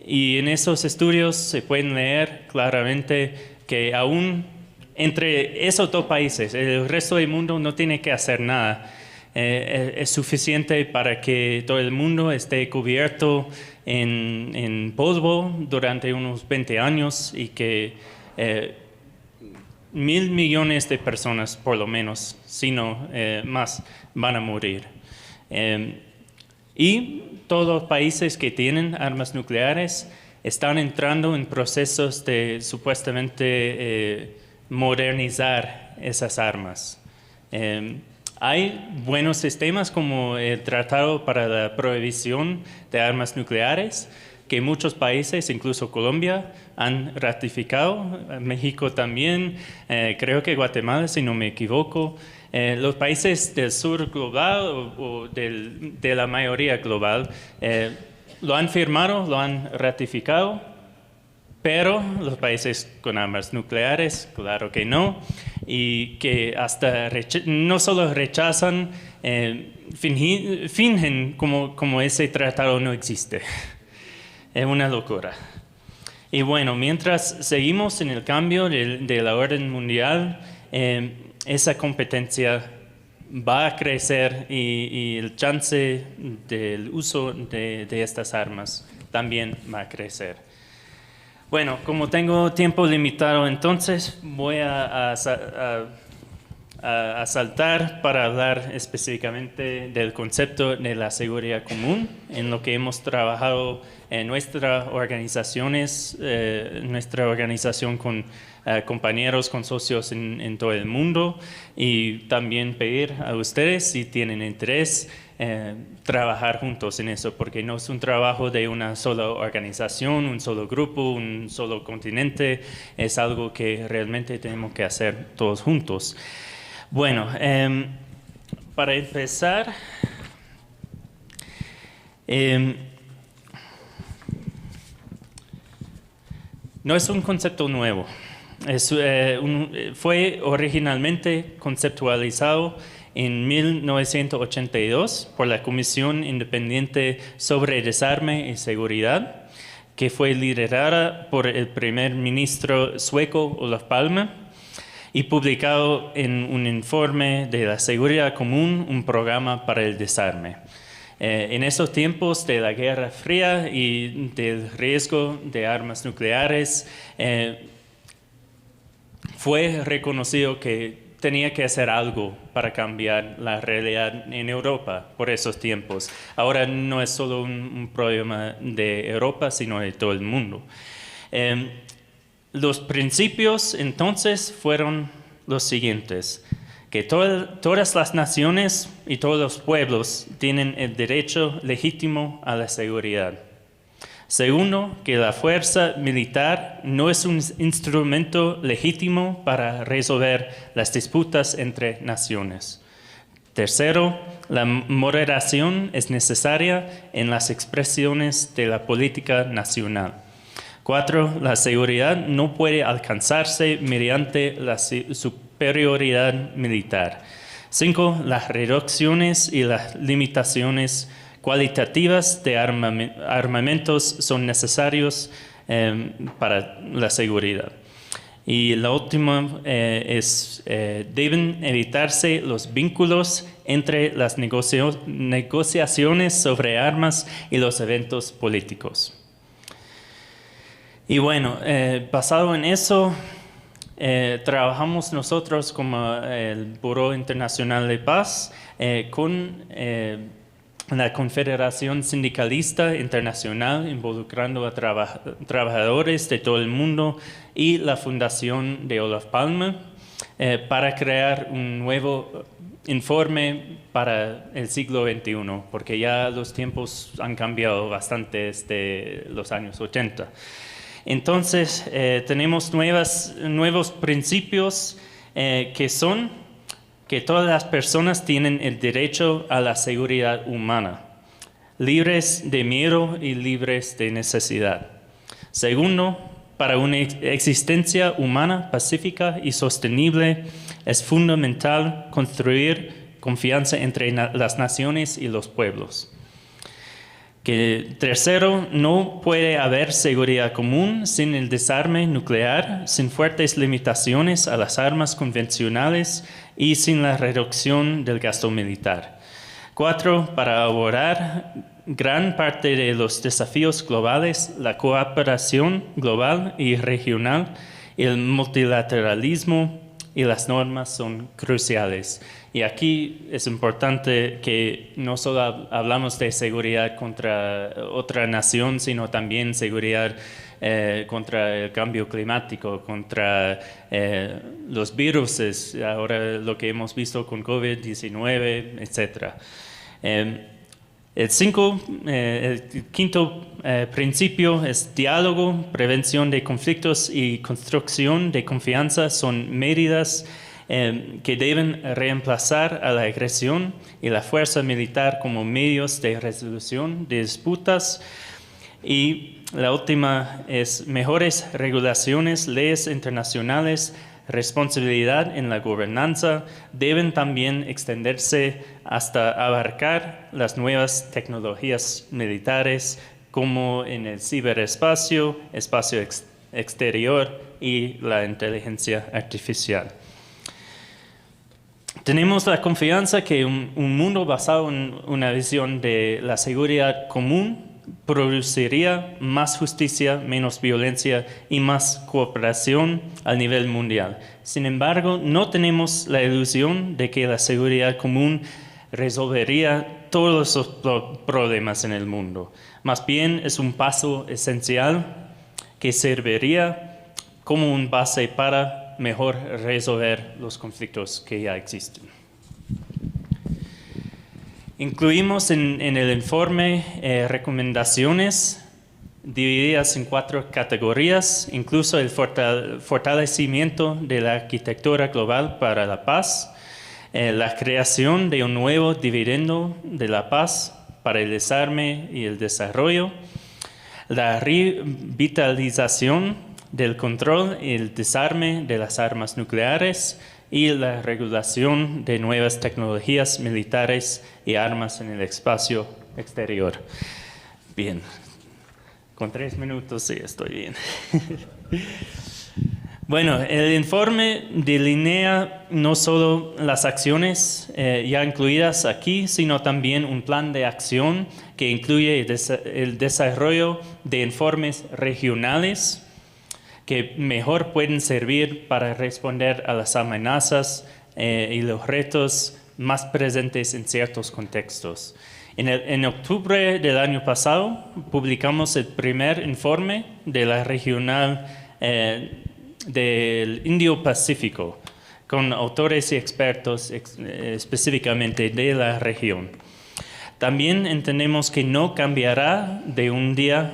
Y en esos estudios se pueden leer claramente que aún entre esos dos países, el resto del mundo no tiene que hacer nada. Es suficiente para que todo el mundo esté cubierto en polvo durante unos 20 años y que 1.000 millones de personas, por lo menos, si no más, van a morir. Y todos los países que tienen armas nucleares están entrando en procesos de supuestamente modernizar esas armas. Hay buenos sistemas como el Tratado para la Prohibición de Armas Nucleares, que muchos países, incluso Colombia, han ratificado, México también, creo que Guatemala, si no me equivoco. Los países del sur global o de la mayoría global lo han firmado, lo han ratificado, pero los países con armas nucleares, claro que no, y que hasta no solo rechazan, fingen como ese tratado no existe. Es una locura. Y bueno, mientras seguimos en el cambio de la orden mundial, esa competencia va a crecer y el chance del uso de estas armas también va a crecer. Bueno, como tengo tiempo limitado, entonces voy a saltar para hablar específicamente del concepto de la seguridad común, en lo que hemos trabajado en nuestra organización con compañeros, con socios en todo el mundo, y también pedir a ustedes, si tienen interés, trabajar juntos en eso, porque no es un trabajo de una sola organización, un solo grupo, un solo continente, es algo que realmente tenemos que hacer todos juntos. Bueno, para empezar, no es un concepto nuevo. Fue originalmente conceptualizado en 1982 por la Comisión Independiente sobre Desarme y Seguridad, que fue liderada por el primer ministro sueco Olof Palme, y publicado en un informe de la seguridad común, un programa para el desarme. En esos tiempos de la Guerra Fría y del riesgo de armas nucleares, fue reconocido que tenía que hacer algo para cambiar la realidad en Europa por esos tiempos. Ahora no es solo un problema de Europa, sino de todo el mundo. Los principios entonces fueron los siguientes: que todas las naciones y todos los pueblos tienen el derecho legítimo a la seguridad. Segundo, que la fuerza militar no es un instrumento legítimo para resolver las disputas entre naciones. Tercero, la moderación es necesaria en las expresiones de la política nacional. 4. La seguridad no puede alcanzarse mediante la superioridad militar. 5. Las reducciones y las limitaciones cualitativas de armamentos son necesarios para la seguridad. Y la última es, deben evitarse los vínculos entre las negociaciones sobre armas y los eventos políticos. Y bueno, basado en eso, trabajamos nosotros como el Buró Internacional de Paz con la Confederación Sindicalista Internacional, involucrando a trabajadores de todo el mundo, y la Fundación de Olof Palme, para crear un nuevo informe para el siglo XXI, porque ya los tiempos han cambiado bastante desde los años 80. Entonces, tenemos nuevos principios que son que todas las personas tienen el derecho a la seguridad humana, libres de miedo y libres de necesidad. Segundo, para una existencia humana pacífica y sostenible es fundamental construir confianza entre las naciones y los pueblos. Tercero, no puede haber seguridad común sin el desarme nuclear, sin fuertes limitaciones a las armas convencionales y sin la reducción del gasto militar. 4, para abordar gran parte de los desafíos globales, la cooperación global y regional, el multilateralismo y las normas son cruciales. Y aquí es importante que no solo hablamos de seguridad contra otra nación, sino también seguridad contra el cambio climático, contra los virus, ahora lo que hemos visto con COVID-19, etc. El quinto principio es diálogo, prevención de conflictos y construcción de confianza son medidas que deben reemplazar a la agresión y la fuerza militar como medios de resolución de disputas. Y la última es mejores regulaciones, leyes internacionales, responsabilidad en la gobernanza deben también extenderse hasta abarcar las nuevas tecnologías militares como en el ciberespacio, espacio exterior y la inteligencia artificial. Tenemos la confianza que un mundo basado en una visión de la seguridad común produciría más justicia, menos violencia y más cooperación a nivel mundial. Sin embargo, no tenemos la ilusión de que la seguridad común resolvería todos los problemas en el mundo. Más bien es un paso esencial que serviría como una base para mejor resolver los conflictos que ya existen. Incluimos en el informe recomendaciones divididas en 4 categorías, incluso el fortalecimiento de la arquitectura global para la paz, la creación de un nuevo dividendo de la paz para el desarme y el desarrollo, la revitalización del control y el desarme de las armas nucleares y la regulación de nuevas tecnologías militares y armas en el espacio exterior. Bien, con 3 minutos sí estoy bien. Bueno, el informe delinea no solo las acciones ya incluidas aquí, sino también un plan de acción que incluye el desarrollo de informes regionales que mejor pueden servir para responder a las amenazas y los retos más presentes en ciertos contextos. En octubre del año pasado publicamos el primer informe de la regional del Indo-Pacífico, con autores y expertos específicamente de la región. También entendemos que no cambiará de un día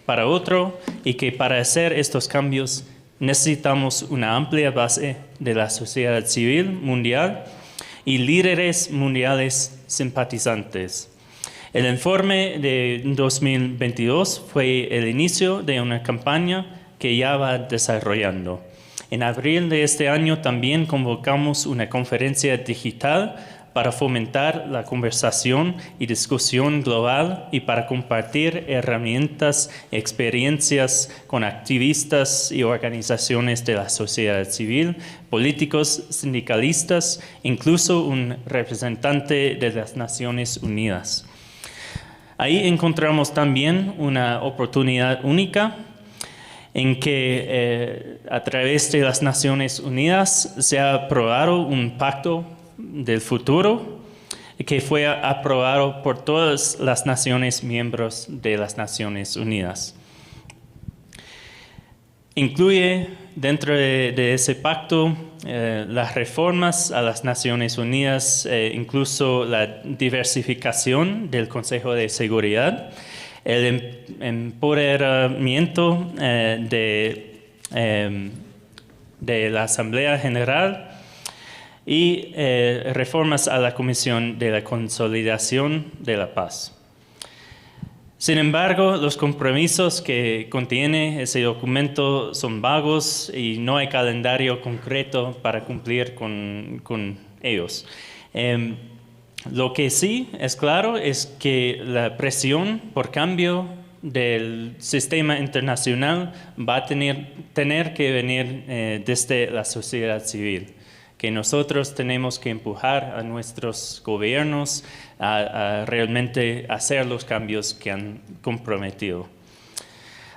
para otro y que para hacer estos cambios necesitamos una amplia base de la sociedad civil mundial y líderes mundiales simpatizantes. El informe de 2022 fue el inicio de una campaña que ya va desarrollando. En abril de este año también convocamos una conferencia digital para fomentar la conversación y discusión global y para compartir herramientas y experiencias con activistas y organizaciones de la sociedad civil, políticos, sindicalistas, incluso un representante de las Naciones Unidas. Ahí encontramos también una oportunidad única en que a través de las Naciones Unidas se ha aprobado un pacto del futuro que fue aprobado por todas las naciones miembros de las Naciones Unidas. incluye dentro de ese pacto las reformas a las Naciones Unidas, incluso la diversificación del Consejo de Seguridad, el empoderamiento de la Asamblea General y reformas a la Comisión de la Consolidación de la Paz. Sin embargo, los compromisos que contiene ese documento son vagos y no hay calendario concreto para cumplir con ellos. Lo que sí es claro es que la presión por cambio del sistema internacional va a tener que venir desde la sociedad civil, que nosotros tenemos que empujar a nuestros gobiernos a realmente hacer los cambios que han comprometido.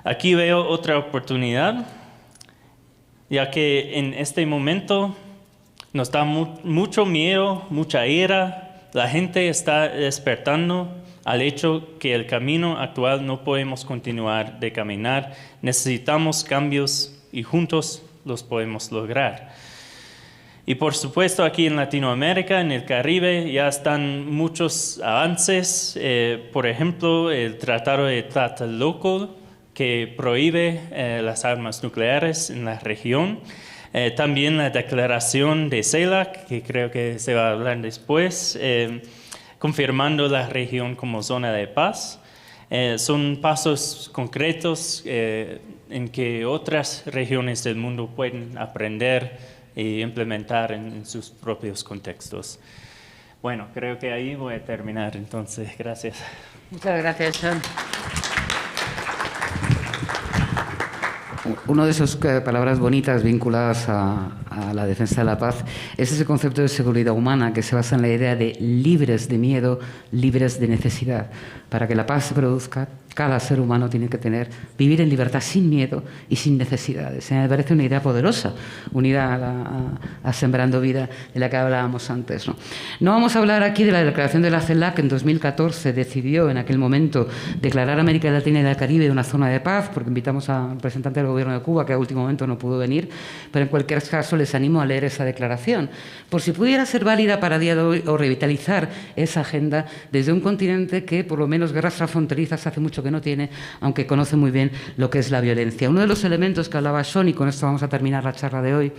Aquí veo otra oportunidad, ya que en este momento nos da mucho miedo, mucha ira. La gente está despertando al hecho que el camino actual no podemos continuar de caminar. Necesitamos cambios y juntos los podemos lograr. Y por supuesto aquí en Latinoamérica, en el Caribe, ya están muchos avances. Por ejemplo, el Tratado de Tlatelolco, que prohíbe las armas nucleares en la región. También la Declaración de CELAC, que creo que se va a hablar después, confirmando la región como zona de paz. Son pasos concretos en que otras regiones del mundo pueden aprender y implementar en sus propios contextos. Bueno, creo que ahí voy a terminar, entonces, gracias. Muchas gracias, Sean. Una de esas palabras bonitas vinculadas a la defensa de la paz es ese concepto de seguridad humana que se basa en la idea de libres de miedo, libres de necesidad. Para que la paz se produzca, cada ser humano tiene que vivir en libertad sin miedo y sin necesidades. Me parece una idea poderosa, unida a Sembrando Vida, de la que hablábamos antes. No vamos a hablar aquí de la declaración de la CELAC, que en 2014 decidió en aquel momento declarar América Latina y el Caribe una zona de paz, porque invitamos al representante del gobierno de Cuba, que a último momento no pudo venir, pero en cualquier caso les animo a leer esa declaración, por si pudiera ser válida para el día de hoy o revitalizar esa agenda desde un continente que por lo menos guerras transfronterizas hace mucho que no tiene, aunque conoce muy bien lo que es la violencia. Uno de los elementos que hablaba Sean, y con esto vamos a terminar la charla de hoy,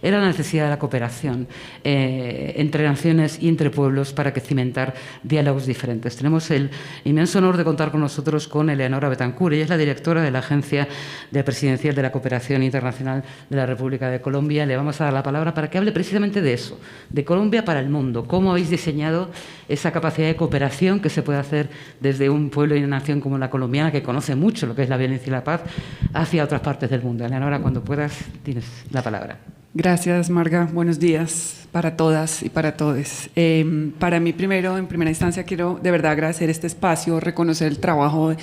era la necesidad de la cooperación entre naciones y entre pueblos para que cimentar diálogos diferentes. Tenemos el inmenso honor de contar con nosotros con Eleonora Betancourt. Ella es la directora de la Agencia Presidencial de la Cooperación Internacional de la República de Colombia. Le vamos a dar la palabra para que hable precisamente de eso, de Colombia para el mundo. ¿Cómo habéis diseñado esa capacidad de cooperación que se puede hacer desde un pueblo y una nación como la colombiana, que conoce mucho lo que es la violencia y la paz, hacia otras partes del mundo? Eleonora, cuando puedas, tienes la palabra. Gracias, Marga. Buenos días para todas y para todos. Para mí, en primera instancia, quiero de verdad agradecer este espacio, reconocer el trabajo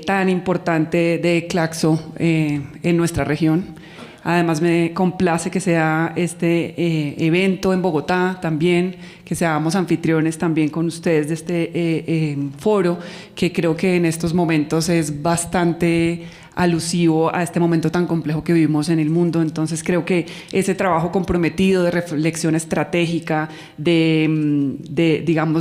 tan importante de Claxo en nuestra región. Además, me complace que sea este evento en Bogotá también, que seamos anfitriones también con ustedes de este foro, que creo que en estos momentos es bastante alusivo a este momento tan complejo que vivimos en el mundo. Entonces creo que ese trabajo comprometido de reflexión estratégica, de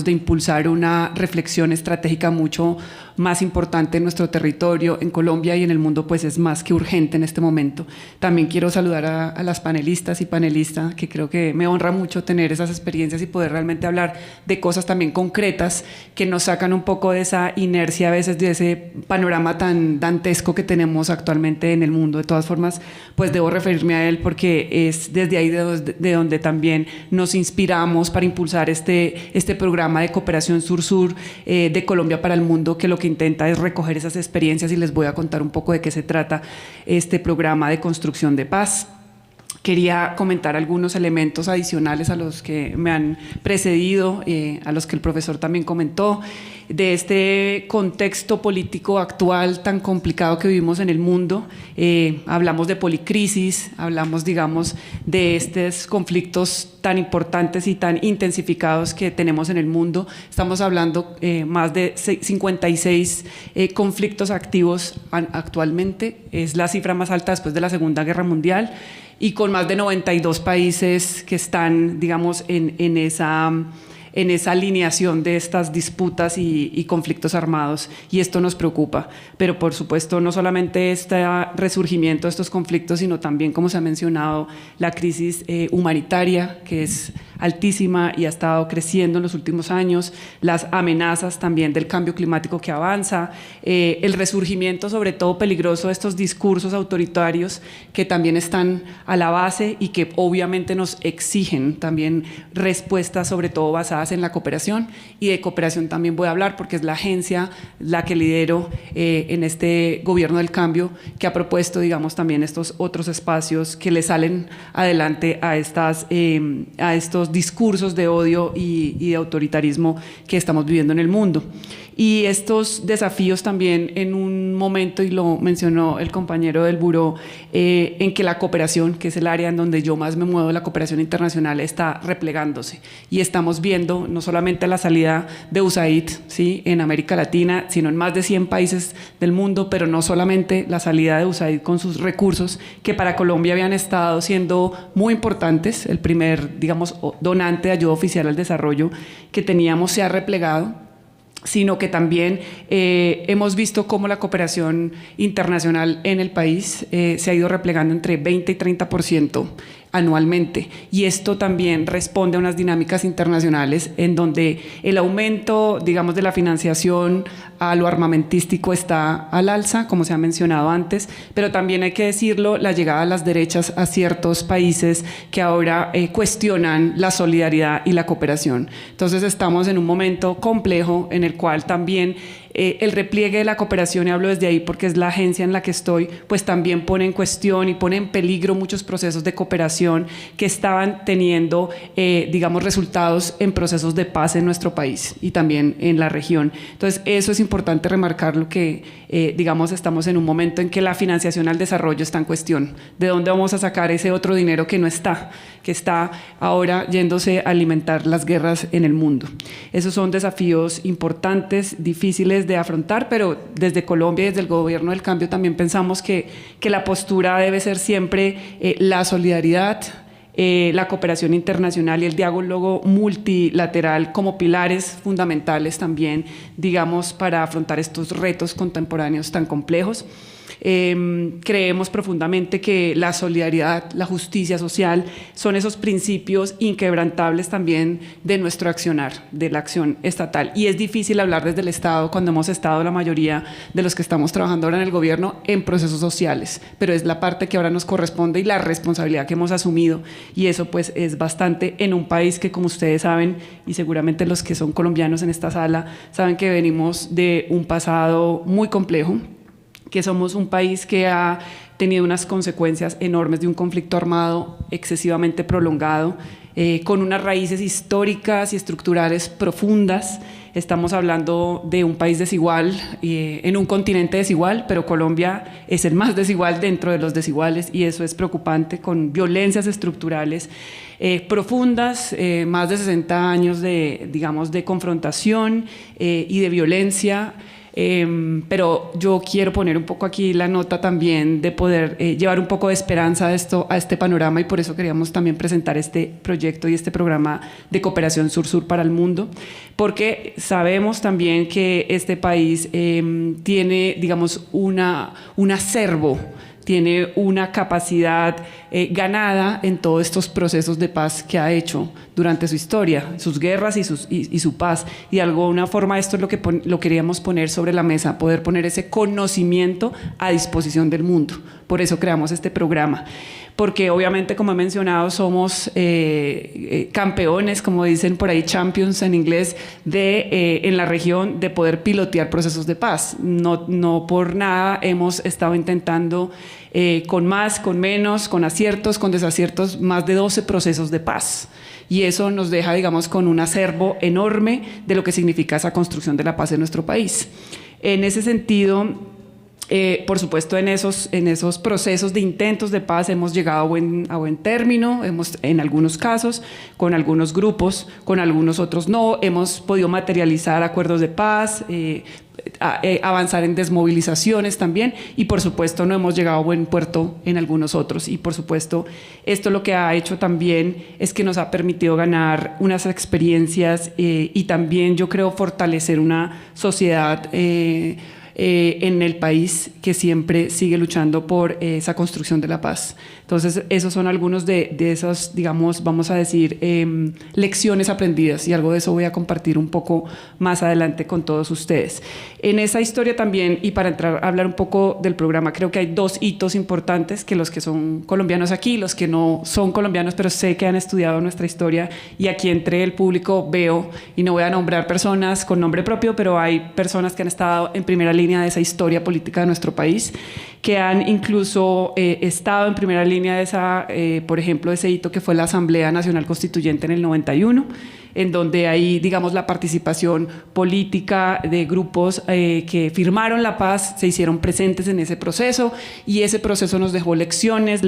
impulsar una reflexión estratégica mucho más importante en nuestro territorio, en Colombia y en el mundo, pues es más que urgente en este momento. También quiero saludar a las panelistas y panelistas, que creo que me honra mucho tener esas experiencias y poder realmente hablar de cosas también concretas que nos sacan un poco de esa inercia a veces, de ese panorama tan dantesco que tenemos actualmente en el mundo. De todas formas, pues debo referirme a él porque es desde ahí de donde también nos inspiramos para impulsar este programa de cooperación sur-sur de Colombia para el mundo, que lo que intenta es recoger esas experiencias, y les voy a contar un poco de qué se trata este programa de construcción de paz. Quería comentar algunos elementos adicionales a los que me han precedido, a los que el profesor también comentó. de este contexto político actual tan complicado que vivimos en el mundo. Hablamos de policrisis, hablamos, digamos, de estos conflictos tan importantes y tan intensificados que tenemos en el mundo. Estamos hablando más de 56 conflictos activos actualmente. Es la cifra más alta después de la Segunda Guerra Mundial, y con más de 92 países que están, digamos, en esa alineación de estas disputas y conflictos armados, y esto nos preocupa. Pero por supuesto no solamente este resurgimiento de estos conflictos, sino también, como se ha mencionado, la crisis humanitaria, que es altísima y ha estado creciendo en los últimos años, las amenazas también del cambio climático que avanza, el resurgimiento sobre todo peligroso de estos discursos autoritarios que también están a la base y que obviamente nos exigen también respuestas sobre todo basadas en la cooperación. Y de cooperación también voy a hablar porque es la agencia la que lidero en este gobierno del cambio, que ha propuesto, digamos, también estos otros espacios que le salen adelante a estos discursos de odio y de autoritarismo que estamos viviendo en el mundo. Y estos desafíos también en un momento, y lo mencionó el compañero del buró, en que la cooperación, que es el área en donde yo más me muevo, la cooperación internacional, está replegándose. Y estamos viendo no solamente la salida de USAID, ¿sí?, en América Latina, sino en más de 100 países del mundo, pero no solamente la salida de USAID con sus recursos, que para Colombia habían estado siendo muy importantes. El primer, digamos, donante de ayuda oficial al desarrollo que teníamos se ha replegado, sino que también hemos visto cómo la cooperación internacional en el país se ha ido replegando entre 20 y 30% anualmente, y esto también responde a unas dinámicas internacionales en donde el aumento, digamos, de la financiación a lo armamentístico está al alza, como se ha mencionado antes, pero también hay que decirlo, la llegada de las derechas a ciertos países que ahora cuestionan la solidaridad y la cooperación. Entonces estamos en un momento complejo en el cual también el repliegue de la cooperación, y hablo desde ahí porque es la agencia en la que estoy, pues también pone en cuestión y pone en peligro muchos procesos de cooperación que estaban teniendo, digamos, resultados en procesos de paz en nuestro país y también en la región. Entonces, eso es importante remarcarlo, que, digamos, estamos en un momento en que la financiación al desarrollo está en cuestión. ¿De dónde vamos a sacar ese otro dinero que no está, que está ahora yéndose a alimentar las guerras en el mundo? Esos son desafíos importantes, difíciles de afrontar, pero desde Colombia y desde el gobierno del cambio también pensamos que la postura debe ser siempre la solidaridad, la cooperación internacional y el diálogo multilateral como pilares fundamentales también, digamos, para afrontar estos retos contemporáneos tan complejos. Creemos profundamente que la solidaridad, la justicia social son esos principios inquebrantables también de nuestro accionar, de la acción estatal. Y es difícil hablar desde el Estado cuando hemos estado, la mayoría de los que estamos trabajando ahora en el gobierno, en procesos sociales, pero es la parte que ahora nos corresponde y la responsabilidad que hemos asumido, y eso pues es bastante en un país que, como ustedes saben, y seguramente los que son colombianos en esta sala saben, que venimos de un pasado muy complejo, que somos un país que ha tenido unas consecuencias enormes de un conflicto armado excesivamente prolongado, con unas raíces históricas y estructurales profundas. Estamos hablando de un país desigual, en un continente desigual, pero Colombia es el más desigual dentro de los desiguales, y eso es preocupante, con violencias estructurales profundas, más de 60 años digamos, de confrontación y de violencia. Pero yo quiero poner un poco aquí la nota también de poder llevar un poco de esperanza a este panorama, y por eso queríamos también presentar este proyecto y este programa de cooperación sur-sur para el mundo, porque sabemos también que este país tiene, digamos, un acervo, tiene una capacidad ganada en todos estos procesos de paz que ha hecho durante su historia, sus guerras y su paz. Y de alguna forma esto es lo que lo queríamos poner sobre la mesa, poder poner ese conocimiento a disposición del mundo, Por eso creamos este programa, porque obviamente, como he mencionado, somos campeones, como dicen por ahí, champions en inglés, en la región de poder pilotear procesos de paz. No por nada hemos estado intentando con más, con menos, con aciertos, con desaciertos, más de 12 procesos de paz. Y eso nos deja, digamos, con un acervo enorme de lo que significa esa construcción de la paz en nuestro país. En ese sentido, por supuesto, en esos procesos de intentos de paz hemos llegado a buen término, en algunos casos, con algunos grupos, con algunos otros no, hemos podido materializar acuerdos de paz, avanzar en desmovilizaciones también, y por supuesto no hemos llegado a buen puerto en algunos otros. Y por supuesto esto lo que ha hecho también es que nos ha permitido ganar unas experiencias y también, yo creo, fortalecer una sociedad en el país que siempre sigue luchando por esa construcción de la paz. Entonces, esos son algunos de esas, digamos, vamos a decir, lecciones aprendidas, y algo de eso voy a compartir un poco más adelante con todos ustedes. En esa historia también, y para entrar a hablar un poco del programa, creo que hay 2 hitos importantes, que los que son colombianos aquí, los que no son colombianos, pero sé que han estudiado nuestra historia, y aquí entre el público veo, y no voy a nombrar personas con nombre propio, pero hay personas que han estado en primera línea de esa historia política de nuestro país, que han incluso estado en primera línea de esa, por ejemplo, ese hito que fue la Asamblea Nacional Constituyente en el 91, en donde ahí, digamos, la participación política de grupos que firmaron la paz se hicieron presentes en ese proceso, y ese proceso nos dejó lecciones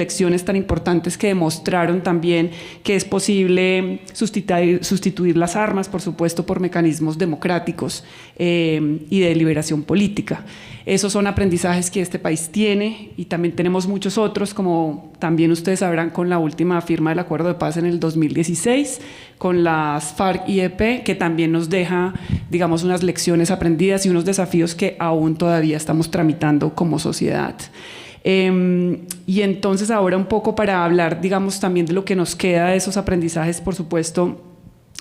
tan importantes que demostraron también que es posible sustituir las armas, por supuesto, por mecanismos democráticos y de liberación política. Esos son aprendizajes que este país tiene, y también tenemos muchos otros, como también ustedes sabrán, con la última firma del Acuerdo de Paz en el 2016, con las FARC y EP, que también nos deja, digamos, unas lecciones aprendidas y unos desafíos que aún todavía estamos tramitando como sociedad. Y entonces ahora un poco para hablar, digamos, también de lo que nos queda de esos aprendizajes, por supuesto,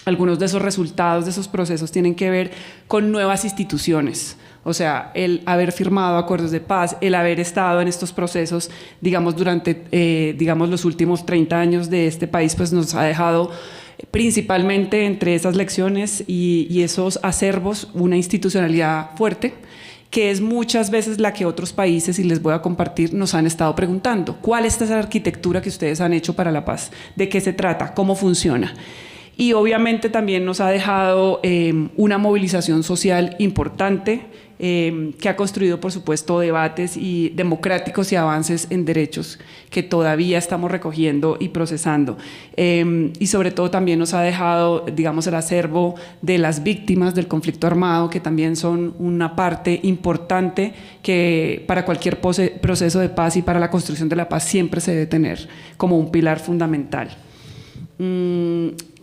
algunos de esos resultados de esos procesos tienen que ver con nuevas instituciones. O sea, el haber firmado acuerdos de paz, el haber estado en estos procesos, digamos, durante los últimos 30 años de este país, pues nos ha dejado principalmente entre esas lecciones y esos acervos una institucionalidad fuerte, que es muchas veces la que otros países, y les voy a compartir, nos han estado preguntando. ¿Cuál es esa arquitectura que ustedes han hecho para la paz? ¿De qué se trata? ¿Cómo funciona? Y obviamente también nos ha dejado una movilización social importante, que ha construido, por supuesto, debates y democráticos y avances en derechos que todavía estamos recogiendo y procesando. Y sobre todo también nos ha dejado, digamos, el acervo de las víctimas del conflicto armado, que también son una parte importante que para cualquier proceso de paz y para la construcción de la paz siempre se debe tener como un pilar fundamental.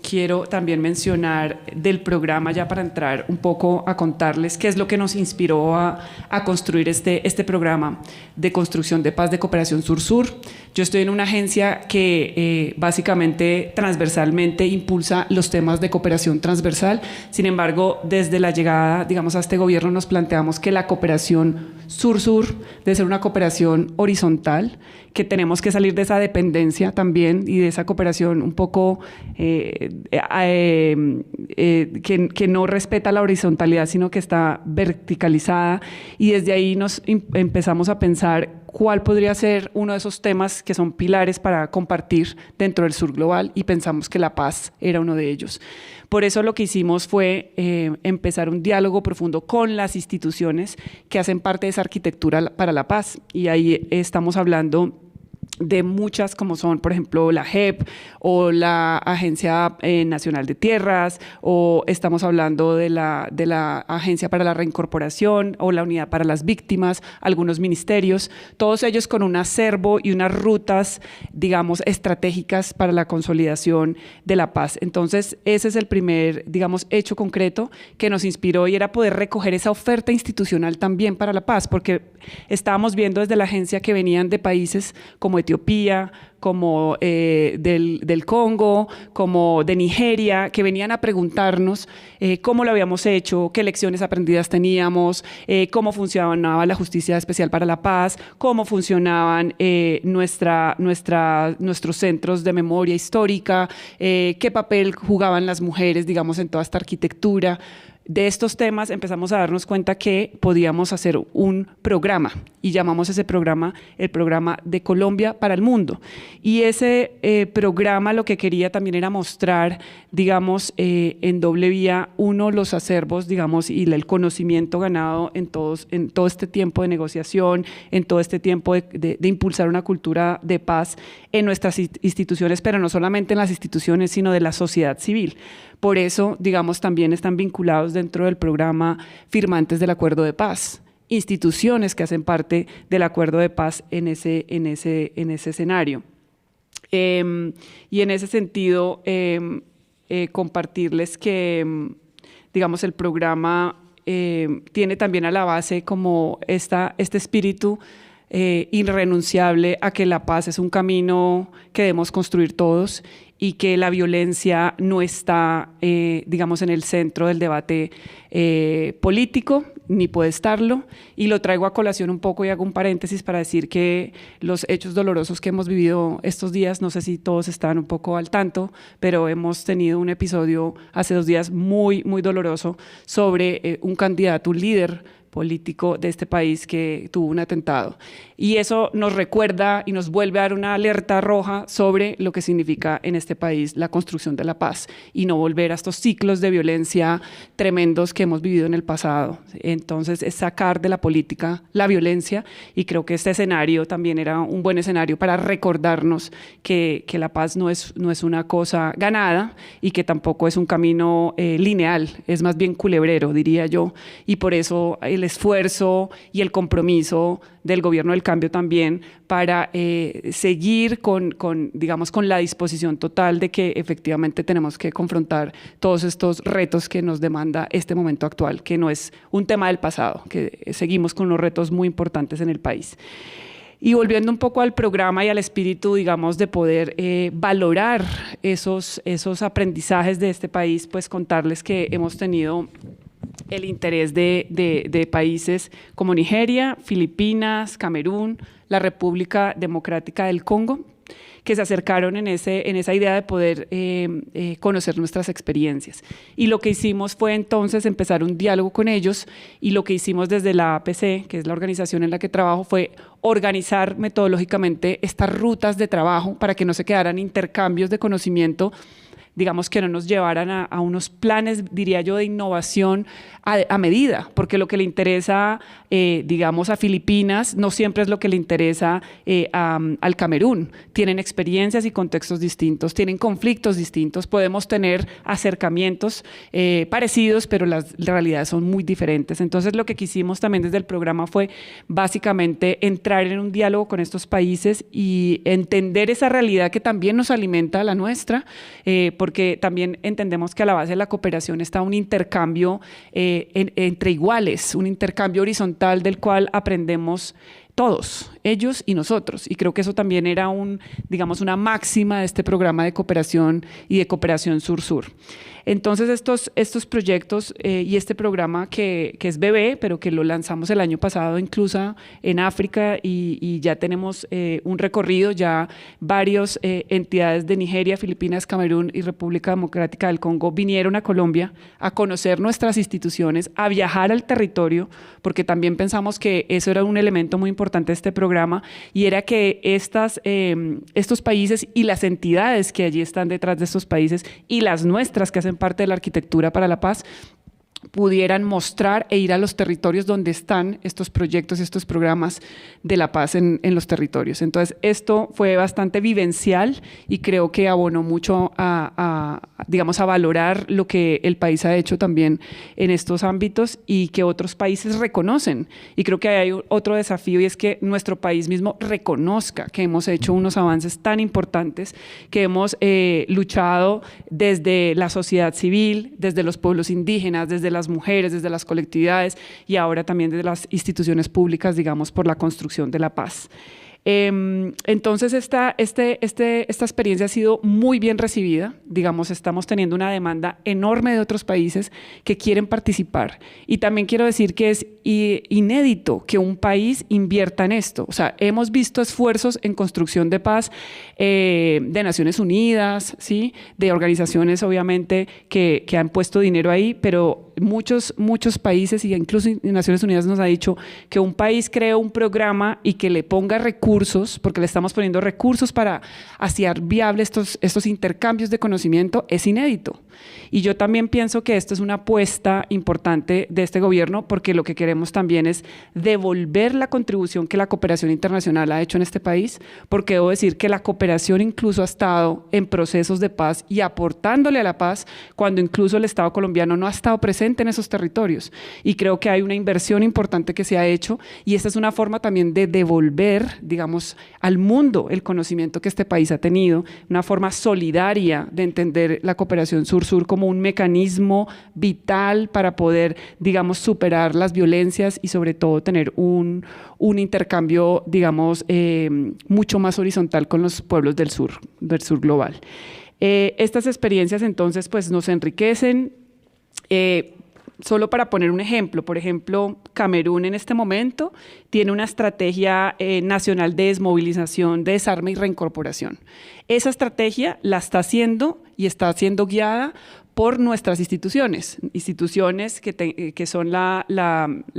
Quiero también mencionar del programa, ya para entrar un poco a contarles qué es lo que nos inspiró a construir este programa de construcción de paz de cooperación sur-sur. Yo estoy en una agencia que básicamente transversalmente impulsa los temas de cooperación transversal. Sin embargo, desde la llegada, digamos, a este gobierno nos planteamos que la cooperación sur-sur debe ser una cooperación horizontal, que tenemos que salir de esa dependencia también y de esa cooperación un poco que no respeta la horizontalidad, sino que está verticalizada, y desde ahí nos empezamos a pensar cuál podría ser uno de esos temas que son pilares para compartir dentro del sur global, y pensamos que la paz era uno de ellos. Por eso lo que hicimos fue empezar un diálogo profundo con las instituciones que hacen parte de esa arquitectura para la paz, y ahí estamos hablando de muchas, como son, por ejemplo, la JEP o la Agencia Nacional de Tierras, o estamos hablando de la Agencia para la Reincorporación o la Unidad para las Víctimas, algunos ministerios, todos ellos con un acervo y unas rutas, digamos, estratégicas para la consolidación de la paz. Entonces, ese es el primer, digamos, hecho concreto que nos inspiró, y era poder recoger esa oferta institucional también para la paz, porque estábamos viendo desde la agencia que venían de países como Etiopía, como del Congo, como de Nigeria, que venían a preguntarnos cómo lo habíamos hecho, qué lecciones aprendidas teníamos, cómo funcionaba la Justicia Especial para la Paz, cómo funcionaban nuestros centros de memoria histórica, qué papel jugaban las mujeres, digamos, en toda esta arquitectura. De estos temas empezamos a darnos cuenta que podíamos hacer un programa y llamamos ese programa el programa de Colombia para el mundo. Y ese programa lo que quería también era mostrar, digamos, en doble vía, los acervos, digamos, y el conocimiento ganado en todo este tiempo de negociación, en todo este tiempo de impulsar una cultura de paz en nuestras instituciones, pero no solamente en las instituciones, sino de la sociedad civil. Por eso, digamos, también están vinculados dentro del programa firmantes del Acuerdo de Paz, instituciones que hacen parte del Acuerdo de Paz en ese escenario. Y en ese sentido, compartirles que, digamos, el programa tiene también a la base como este espíritu irrenunciable a que la paz es un camino que debemos construir todos y que la violencia no está, digamos, en el centro del debate político, ni puede estarlo. Y lo traigo a colación un poco y hago un paréntesis para decir que los hechos dolorosos que hemos vivido estos días, no sé si todos están un poco al tanto, pero hemos tenido un episodio hace 2 días muy, muy doloroso sobre un candidato, un líder político de este país que tuvo un atentado. Y eso nos recuerda y nos vuelve a dar una alerta roja sobre lo que significa en este país la construcción de la paz y no volver a estos ciclos de violencia tremendos que hemos vivido en el pasado. Entonces, es sacar de la política la violencia y creo que este escenario también era un buen escenario para recordarnos que la paz no es una cosa ganada y que tampoco es un camino lineal, es más bien culebrero, diría yo, y por eso el esfuerzo y el compromiso del Gobierno del Cambio también para seguir digamos, con la disposición total de que efectivamente tenemos que confrontar todos estos retos que nos demanda este momento actual, que no es un tema del pasado, que seguimos con unos retos muy importantes en el país. Y volviendo un poco al programa y al espíritu, digamos, de poder valorar esos aprendizajes de este país, pues contarles que hemos tenido el interés de países como Nigeria, Filipinas, Camerún, la República Democrática del Congo, que se acercaron en esa idea de poder conocer nuestras experiencias. Y lo que hicimos fue entonces empezar un diálogo con ellos y lo que hicimos desde la APC, que es la organización en la que trabajo, fue organizar metodológicamente estas rutas de trabajo para que no se quedaran intercambios de conocimiento, digamos, que no nos llevaran a unos planes, diría yo, de innovación a medida, porque lo que le interesa, digamos, a Filipinas no siempre es lo que le interesa al Camerún. Tienen experiencias y contextos distintos, tienen conflictos distintos, podemos tener acercamientos parecidos, pero las realidades son muy diferentes. Entonces, lo que quisimos también desde el programa fue básicamente entrar en un diálogo con estos países y entender esa realidad que también nos alimenta la nuestra, porque también entendemos que a la base de la cooperación está un intercambio entre iguales, un intercambio horizontal del cual aprendemos todos, ellos y nosotros. Y creo que eso también era digamos, una máxima de este programa de cooperación y de cooperación sur-sur. Entonces, estos proyectos y este programa que es bebé, pero que lo lanzamos el año pasado incluso en África y ya tenemos un recorrido, ya varias entidades de Nigeria, Filipinas, Camerún y República Democrática del Congo vinieron a Colombia a conocer nuestras instituciones, a viajar al territorio, porque también pensamos que eso era un elemento muy importante de este programa y era que estos países y las entidades que allí están detrás de estos países y las nuestras que hacen parte de la arquitectura para la paz pudieran mostrar e ir a los territorios donde están estos proyectos, estos programas de la paz en los territorios. Entonces, esto fue bastante vivencial y creo que abonó mucho digamos, a valorar lo que el país ha hecho también en estos ámbitos y que otros países reconocen. Y creo que hay otro desafío y es que nuestro país mismo reconozca que hemos hecho unos avances tan importantes, que hemos luchado desde la sociedad civil, desde los pueblos indígenas, desde las mujeres, desde las colectividades y ahora también desde las instituciones públicas, digamos, por la construcción de la paz. Entonces, esta experiencia ha sido muy bien recibida. Digamos, estamos teniendo una demanda enorme de otros países que quieren participar. Y también quiero decir que es inédito que un país invierta en esto. O sea, hemos visto esfuerzos en construcción de paz de Naciones Unidas, ¿sí? De organizaciones, obviamente, que han puesto dinero ahí, pero muchos países, y incluso Naciones Unidas nos ha dicho que un país cree un programa y que le ponga recursos, porque le estamos poniendo recursos para hacer viable estos intercambios de conocimiento, es inédito. Y yo también pienso que esto es una apuesta importante de este gobierno, porque lo que queremos también es devolver la contribución que la cooperación internacional ha hecho en este país, porque debo decir que la cooperación incluso ha estado en procesos de paz y aportándole a la paz cuando incluso el Estado colombiano no ha estado presente en esos territorios. Y creo que hay una inversión importante que se ha hecho, y esta es una forma también de devolver, digamos, al mundo el conocimiento que este país ha tenido, una forma solidaria de entender la cooperación sur-sur como un mecanismo vital para poder, digamos, superar las violencias y sobre todo tener un intercambio, digamos, mucho más horizontal con los pueblos del sur global. Estas experiencias entonces pues nos enriquecen. Solo para poner un ejemplo, por ejemplo, Camerún en este momento tiene una estrategia nacional de desmovilización, de desarme y reincorporación. Esa estrategia la está haciendo y está siendo guiada por nuestras instituciones que son la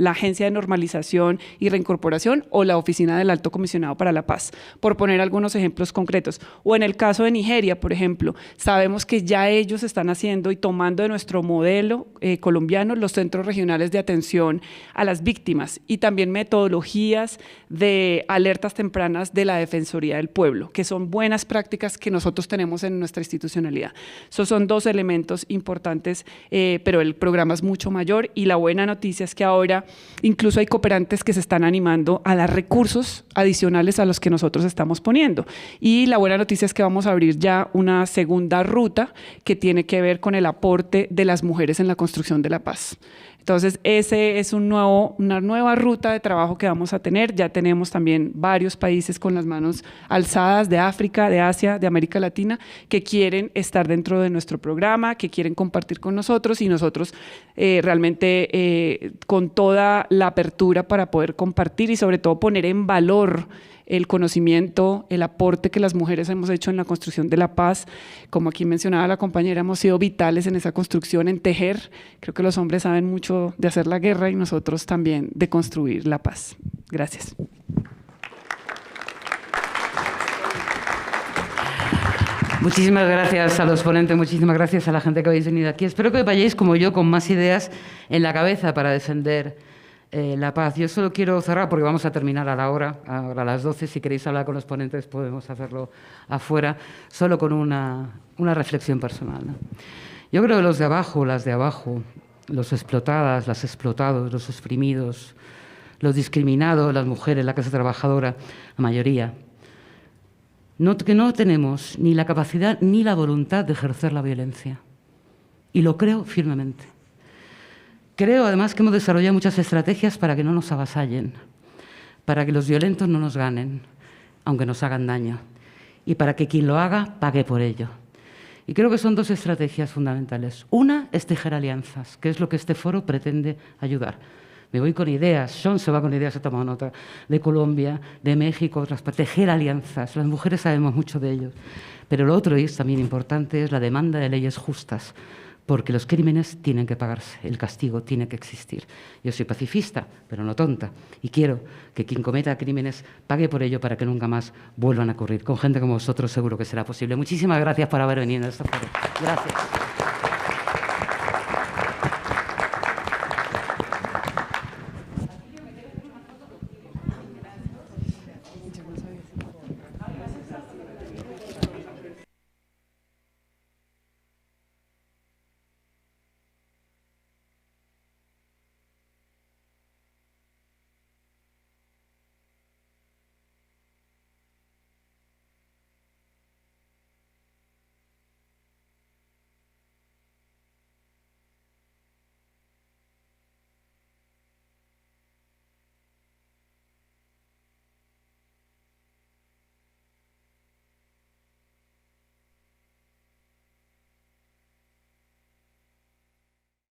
Agencia de Normalización y Reincorporación o la Oficina del Alto Comisionado para la Paz, por poner algunos ejemplos concretos. O en el caso de Nigeria, por ejemplo, sabemos que ya ellos están haciendo y tomando de nuestro modelo colombiano los centros regionales de atención a las víctimas y también metodologías de alertas tempranas de la Defensoría del Pueblo, que son buenas prácticas que nosotros tenemos en nuestra institucionalidad. Esos son dos elementos importantes, pero el programa es mucho mayor, y la buena noticia es que ahora incluso hay cooperantes que se están animando a dar recursos adicionales a los que nosotros estamos poniendo. Y la buena noticia es que vamos a abrir ya una segunda ruta que tiene que ver con el aporte de las mujeres en la construcción de la paz. Entonces, ese es una nueva ruta de trabajo que vamos a tener. Ya tenemos también varios países con las manos alzadas de África, de Asia, de América Latina, que quieren estar dentro de nuestro programa, que quieren compartir con nosotros, y nosotros realmente con toda la apertura para poder compartir y sobre todo poner en valor el conocimiento, el aporte que las mujeres hemos hecho en la construcción de la paz. Como aquí mencionaba la compañera, hemos sido vitales en esa construcción, en tejer. Creo que los hombres saben mucho de hacer la guerra y nosotros también de construir la paz. Gracias. Muchísimas gracias a los ponentes, muchísimas gracias a la gente que habéis venido aquí. Espero que vayáis como yo, con más ideas en la cabeza para defender la paz. Yo solo quiero cerrar, porque vamos a terminar a la hora, ahora a las 12. Si queréis hablar con los ponentes podemos hacerlo afuera, solo con una reflexión personal, ¿no? Yo creo que los de abajo, las de abajo, los explotadas, las explotados, los oprimidos, los discriminados, las mujeres, la clase trabajadora, la mayoría, que no tenemos ni la capacidad ni la voluntad de ejercer la violencia. Y lo creo firmemente. Creo, además, que hemos desarrollado muchas estrategias para que no nos avasallen, para que los violentos no nos ganen, aunque nos hagan daño, y para que quien lo haga pague por ello. Y creo que son dos estrategias fundamentales. Una es tejer alianzas, que es lo que este foro pretende ayudar. Me voy con ideas, Sean se va con ideas, he tomado nota, de Colombia, de México, otras partes. Tejer alianzas, las mujeres sabemos mucho de ello. Pero lo otro, y es también importante, es la demanda de leyes justas, porque los crímenes tienen que pagarse, el castigo tiene que existir. Yo soy pacifista, pero no tonta, y quiero que quien cometa crímenes pague por ello para que nunca más vuelvan a ocurrir. Con gente como vosotros seguro que será posible. Muchísimas gracias por haber venido a esta foro. Gracias.